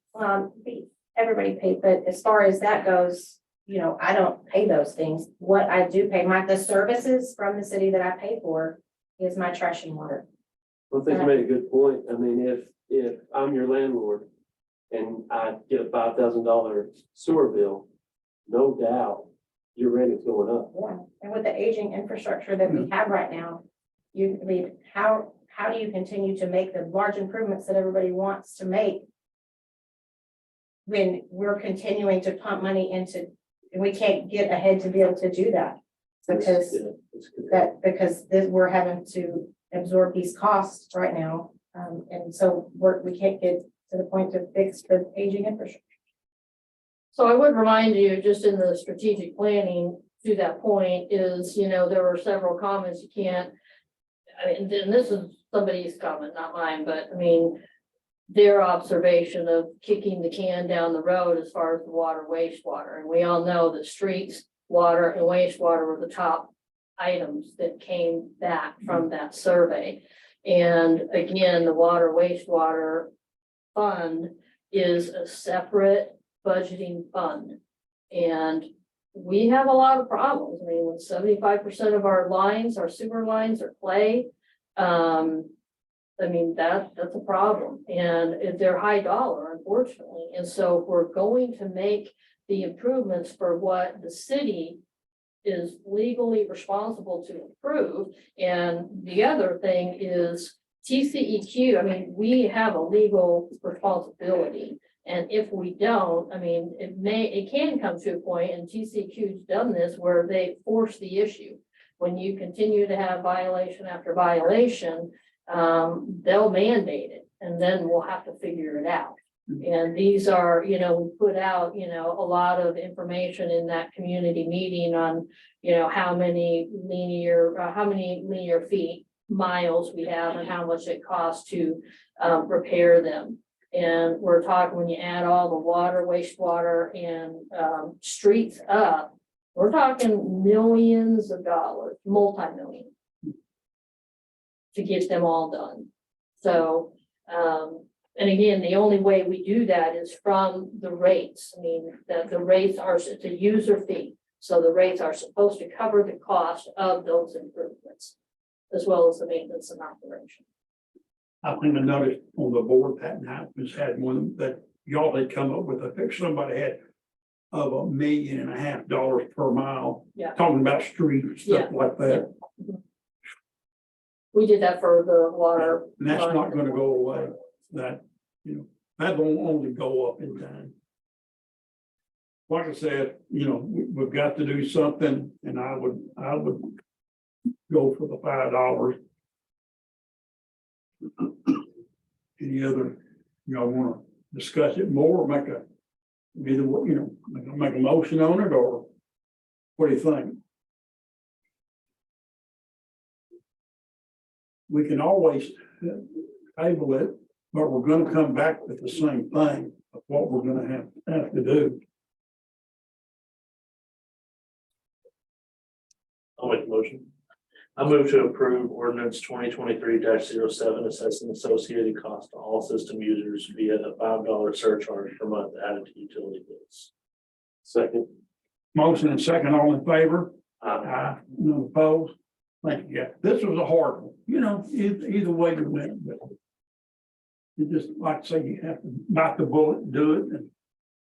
Everybody pays, but as far as that goes, you know, I don't pay those things. What I do pay, the services from the city that I pay for is my trash and water. I think you made a good point. I mean, if I'm your landlord and I get a $5,000 sewer bill, no doubt your rent is going up. Yeah, and with the aging infrastructure that we have right now, I mean, how do you continue to make the large improvements that everybody wants to make when we're continuing to pump money into, and we can't get ahead to be able to do that? Because we're having to absorb these costs right now. And so we can't get to the point to fix the aging infrastructure. so I would remind you, just in the strategic planning to that point is, you know, there were several comments you can't. I mean, and this is somebody's comment, not mine, but I mean, their observation of kicking the can down the road as far as the water, wastewater. And we all know that streets, water and wastewater were the top items that came back from that survey. And again, the water, wastewater fund is a separate budgeting fund. And we have a lot of problems. I mean, when 75% of our lines, our sewer lines are clay, I mean, that's a problem, and they're high dollar, unfortunately. And so if we're going to make the improvements for what the city is legally responsible to improve. And the other thing is TCEQ, I mean, we have a legal responsibility. And if we don't, I mean, it can come to a point, and TCEQ's done this, where they force the issue. When you continue to have violation after violation, they'll mandate it, and then we'll have to figure it out. And these are, you know, we put out, you know, a lot of information in that community meeting on, you know, how many linear feet, miles we have and how much it costs to repair them. And we're talking, when you add all the water, wastewater and streets up, we're talking millions of dollars, multi-million, to get them all done. So, and again, the only way we do that is from the rates. I mean, the rates are, it's a user fee. So the rates are supposed to cover the cost of those improvements, as well as the maintenance and operation. I think I noticed on the board that night was had one that y'all had come up with. I think somebody had of $1.5 million per mile. Yeah. Talking about street and stuff like that. We did that for the water. And that's not gonna go away. That, you know, that won't only go up in time. Like I said, you know, we've got to do something, and I would go for the $5. Any other, y'all wanna discuss it more, make a, either, you know, make a motion on it, or what do you think? We can always table it, but we're gonna come back with the same thing of what we're gonna have to do. I'll make a motion. I move to approve ordinance 2023-07, assessing associated cost to all system users via a $5 surcharge per month added to utility bills. Second. Motion and second, all in favor? Aye. None opposed? Thank you. Yeah, this was a hard one, you know, either way you went, but you just, like I say, you have to bite the bullet and do it,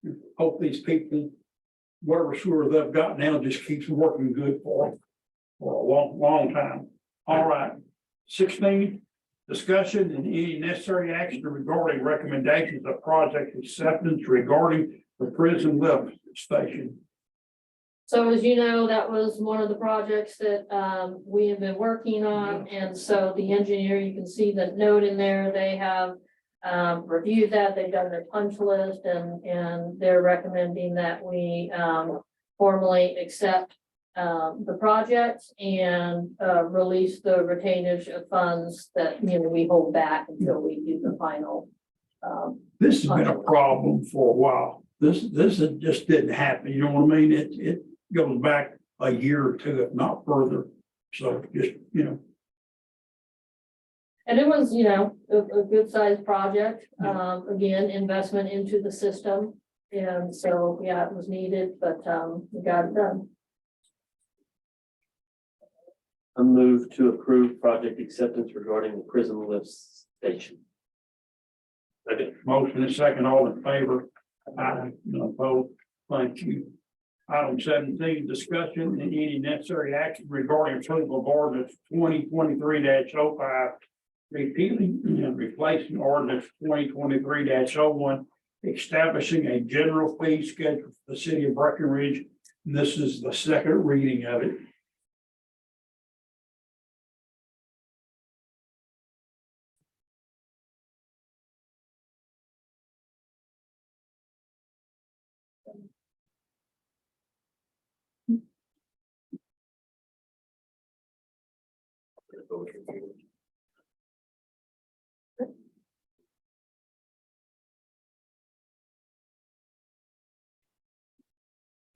and hope these people, whatever sewer they've got now, just keeps working good for them for a long time. All right. 16, discussion and any necessary action regarding recommendations of project acceptance regarding the prison lift station. So as you know, that was one of the projects that we have been working on, and so the engineer, you can see the note in there, they have reviewed that, they've done their punch list, and they're recommending that we formally accept the project and release the retainage of funds that, you know, we hold back until we do the final. This has been a problem for a while. This just didn't happen, you know what I mean? It goes back a year or two, if not further. So just, you know, And it was, you know, a good sized project, again, investment into the system. And so, yeah, it was needed, but we got it done. I move to approve project acceptance regarding the prison lift station. motion and second, all in favor? Aye, no opposed, thank you. Item 17, discussion and any necessary action regarding approval of ordinance 2023-05, repealing and replacing ordinance 2023-01, establishing a general fee schedule for the city of Breckenridge. And this is the second reading of it.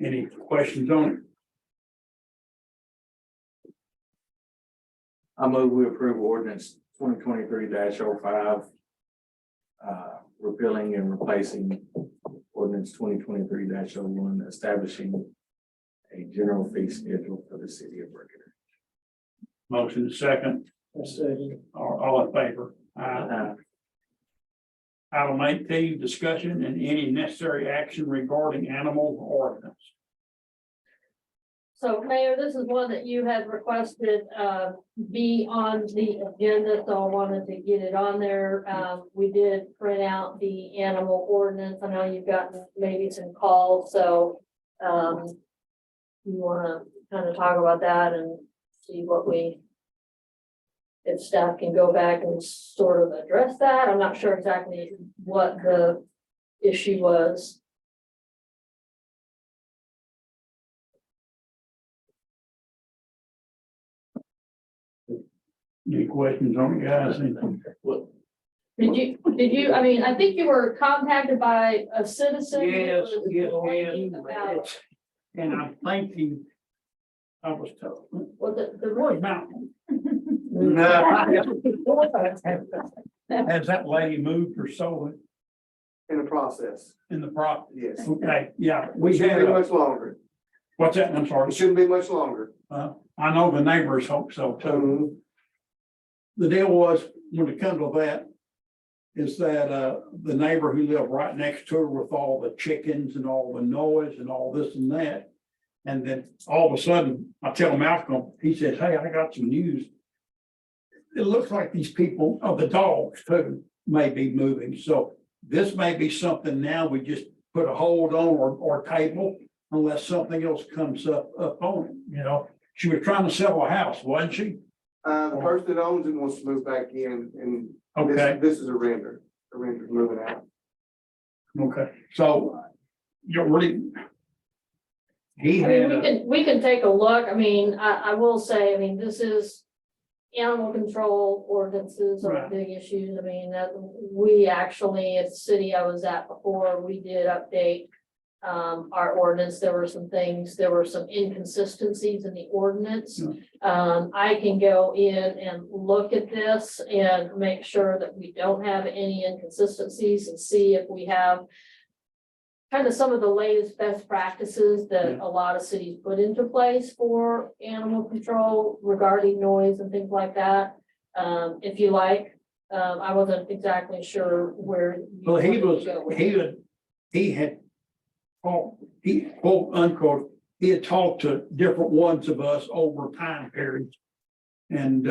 Any questions on it? I move we approve ordinance 2023-05. Repealing and replacing ordinance 2023-01, establishing a general fee schedule for the city of Breckenridge. Motion second. All in favor? Item 18, discussion and any necessary action regarding animal ordinance. So Mayor, this is one that you had requested be on the agenda, so I wanted to get it on there. We did print out the animal ordinance. I know you've gotten maybe some calls, so you wanna kind of talk about that and see what if staff can go back and sort of address that. I'm not sure exactly what the issue was. Any questions on it, guys? Did you, I mean, I think you were contacted by a citizen. Yes, that was yes, complaining yes. about- And I'm thinking, I was told, Was it the Roy Roy? Mountain. Has that lady moved or sold it In the process, in the property? yes. Okay, yeah, It we shouldn't had, be much longer. what's that? I'm It sorry. shouldn't be much longer. I know the neighbors hope so too. The deal was, when it comes to that, is that, the neighbor who lived right next to her with all the chickens and all the noise and all this and that. And then all of a sudden, I tell Malcolm, he says, hey, I got some news. It looks like these people, the dogs too, may be moving. So this may be something now we just put a hold on or table unless something else comes up on it, you know? She was trying to sell a house, wasn't she? The person that owns it wants to move back in and Okay, this is a renter. The renter's moving out. okay. So you're really. He I mean, had, we can take a look. I mean, I will say, I mean, this is animal control ordinances are Right. big issues. I mean, that we actually, at the city I was at before, we did update our ordinance. There were some things, there were some inconsistencies in the ordinance. I can go in and look at this and make sure that we don't have any inconsistencies and see if we have kind of some of the latest best practices that a lot of cities put into place for animal control regarding noise and things like that. If you like, I wasn't exactly sure where. you well, he wanted to was, go with he it. had, he had. Oh, he quote unquote, he had talked to different ones of us over time periods. And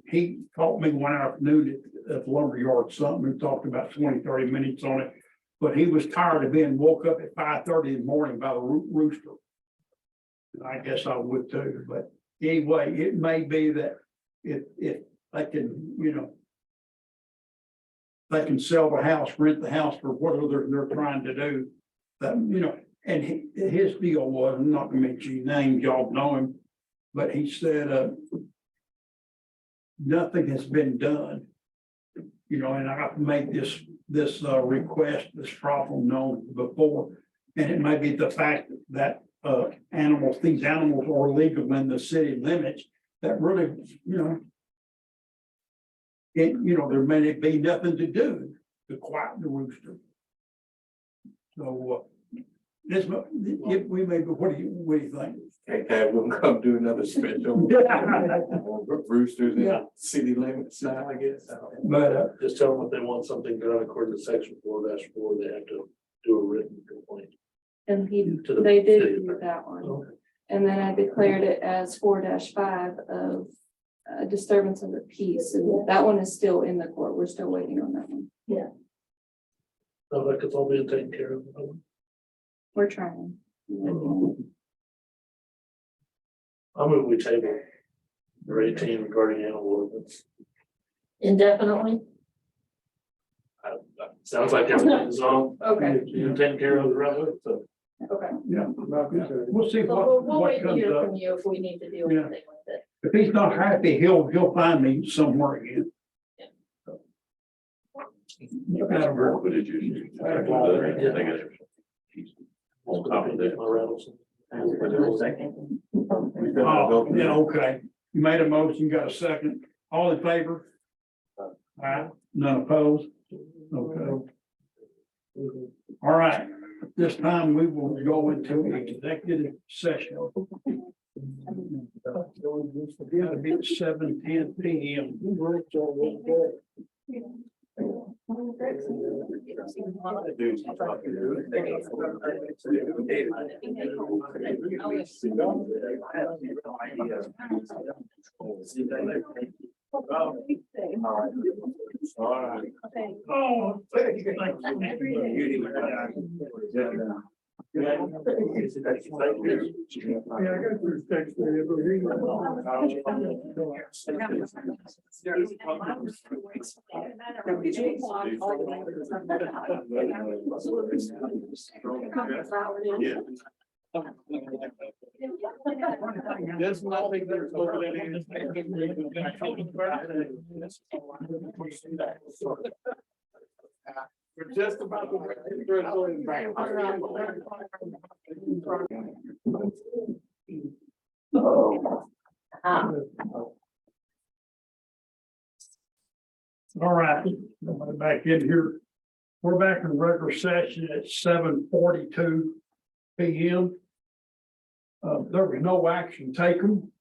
he called me one afternoon at the lumberyard, something, and talked about 20, 30 minutes on it. but he was tired of being woke up at 5:30 in the morning by the rooster. And I guess I would too, but anyway, it may be that if they can, you know, they can sell the house, rent the house for whatever they're trying to do. That, you know, and his deal was, not to mention names, y'all know him, but he said, nothing has been done. You know, and I've made this request, this problem known before. And it may be the fact that these animals are legal in the city limits that really, you know, there may be nothing to do to quiet the rooster. So we may be, what do you think? Okay, we'll come do another special. Roosters in city limits now, I guess. But Just tell them if they want something done according to section 4-4, they have to do a written complaint. And To the they did city. do that one. Okay. And then I declared it as 4-5 of disturbance of the peace. And that one is still in the court. We're still waiting on that one. So that could all be taken care of. We're trying. I'll move we table number 18 regarding animal ordinance. Indefinitely. Sounds like everything's on. Okay. You're taking care of the road, so. Okay. yeah, we'll see So we'll what wait to comes hear up. from you if we need to do Yeah. anything with it. If he's not happy, he'll find me somewhere again. That'll work. What did you? On top of that, my rattles. Oh, yeah, okay. You made a motion, got a second. All in favor? Aye. None opposed? Okay. All right. This time we will go into executive session. It'll be at 7:10 p.m. Oh, thank you. That's what I think there's. We're just about to. All right, back in here. We're back in regular session at 7:42 p.m. There was no action taken.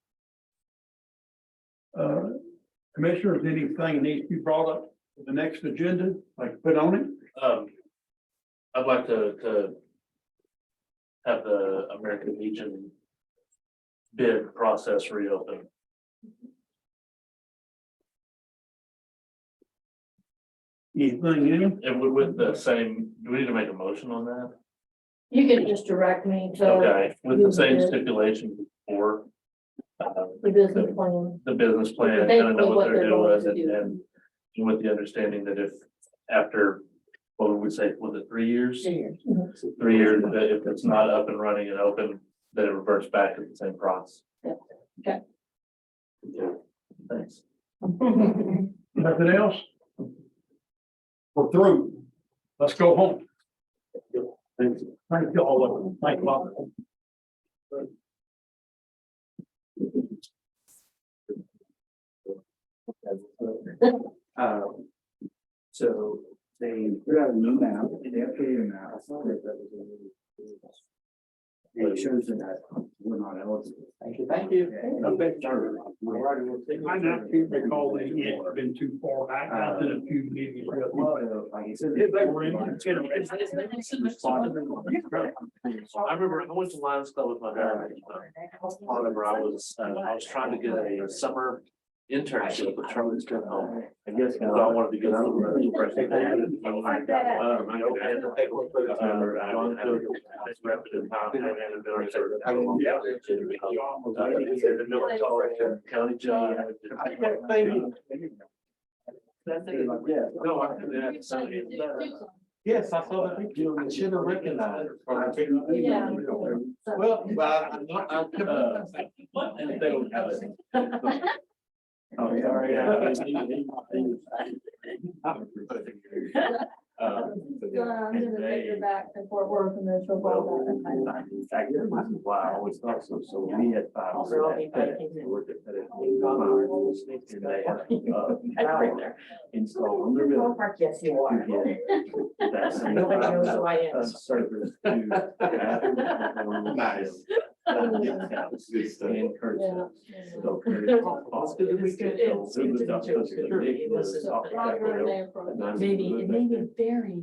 Commissioners, anything needs to be brought up to the next agenda, like put on it? I'd like to have the American Legion bid process reopened. Anything in? And with the same, do we need to make a motion on that? You can just direct me to Okay, with the same stipulation for the business plan. the business plan, kind of know what they're doing and with the understanding that if after, what would we say, was it 3 years? 2 years. 3 years, that if it's not up and running and open, then it reverts back to the same process. Yeah. Okay. Yeah. Thanks. Nothing else? We're through. Let's go home. Thank you. Thank you all. Thank you all. So they put out a new map, they updated a map. And it shows that we're not eligible. Thank you, thank you. I now can't recall that it's been too far back. I did a few meetings. Like I said, They were in. I remember I went to Lions Club with my dad. However, I was trying to get a summer internship with Charlie's Good Home. I guess. So I wanted to get some. County job. No, I couldn't. Yes, I saw that picture, I should have recognized it. Yeah. Well, I'm not, Oh, sorry. I'm gonna take her back to Fort Worth and then she'll go back. Why I always thought so, so we had five. Installed on their building. Yes, you are. Nobody knows who I am. Servers to. Nice. Good stuff. And Kurt's. Yeah. So, Maybe, it may be very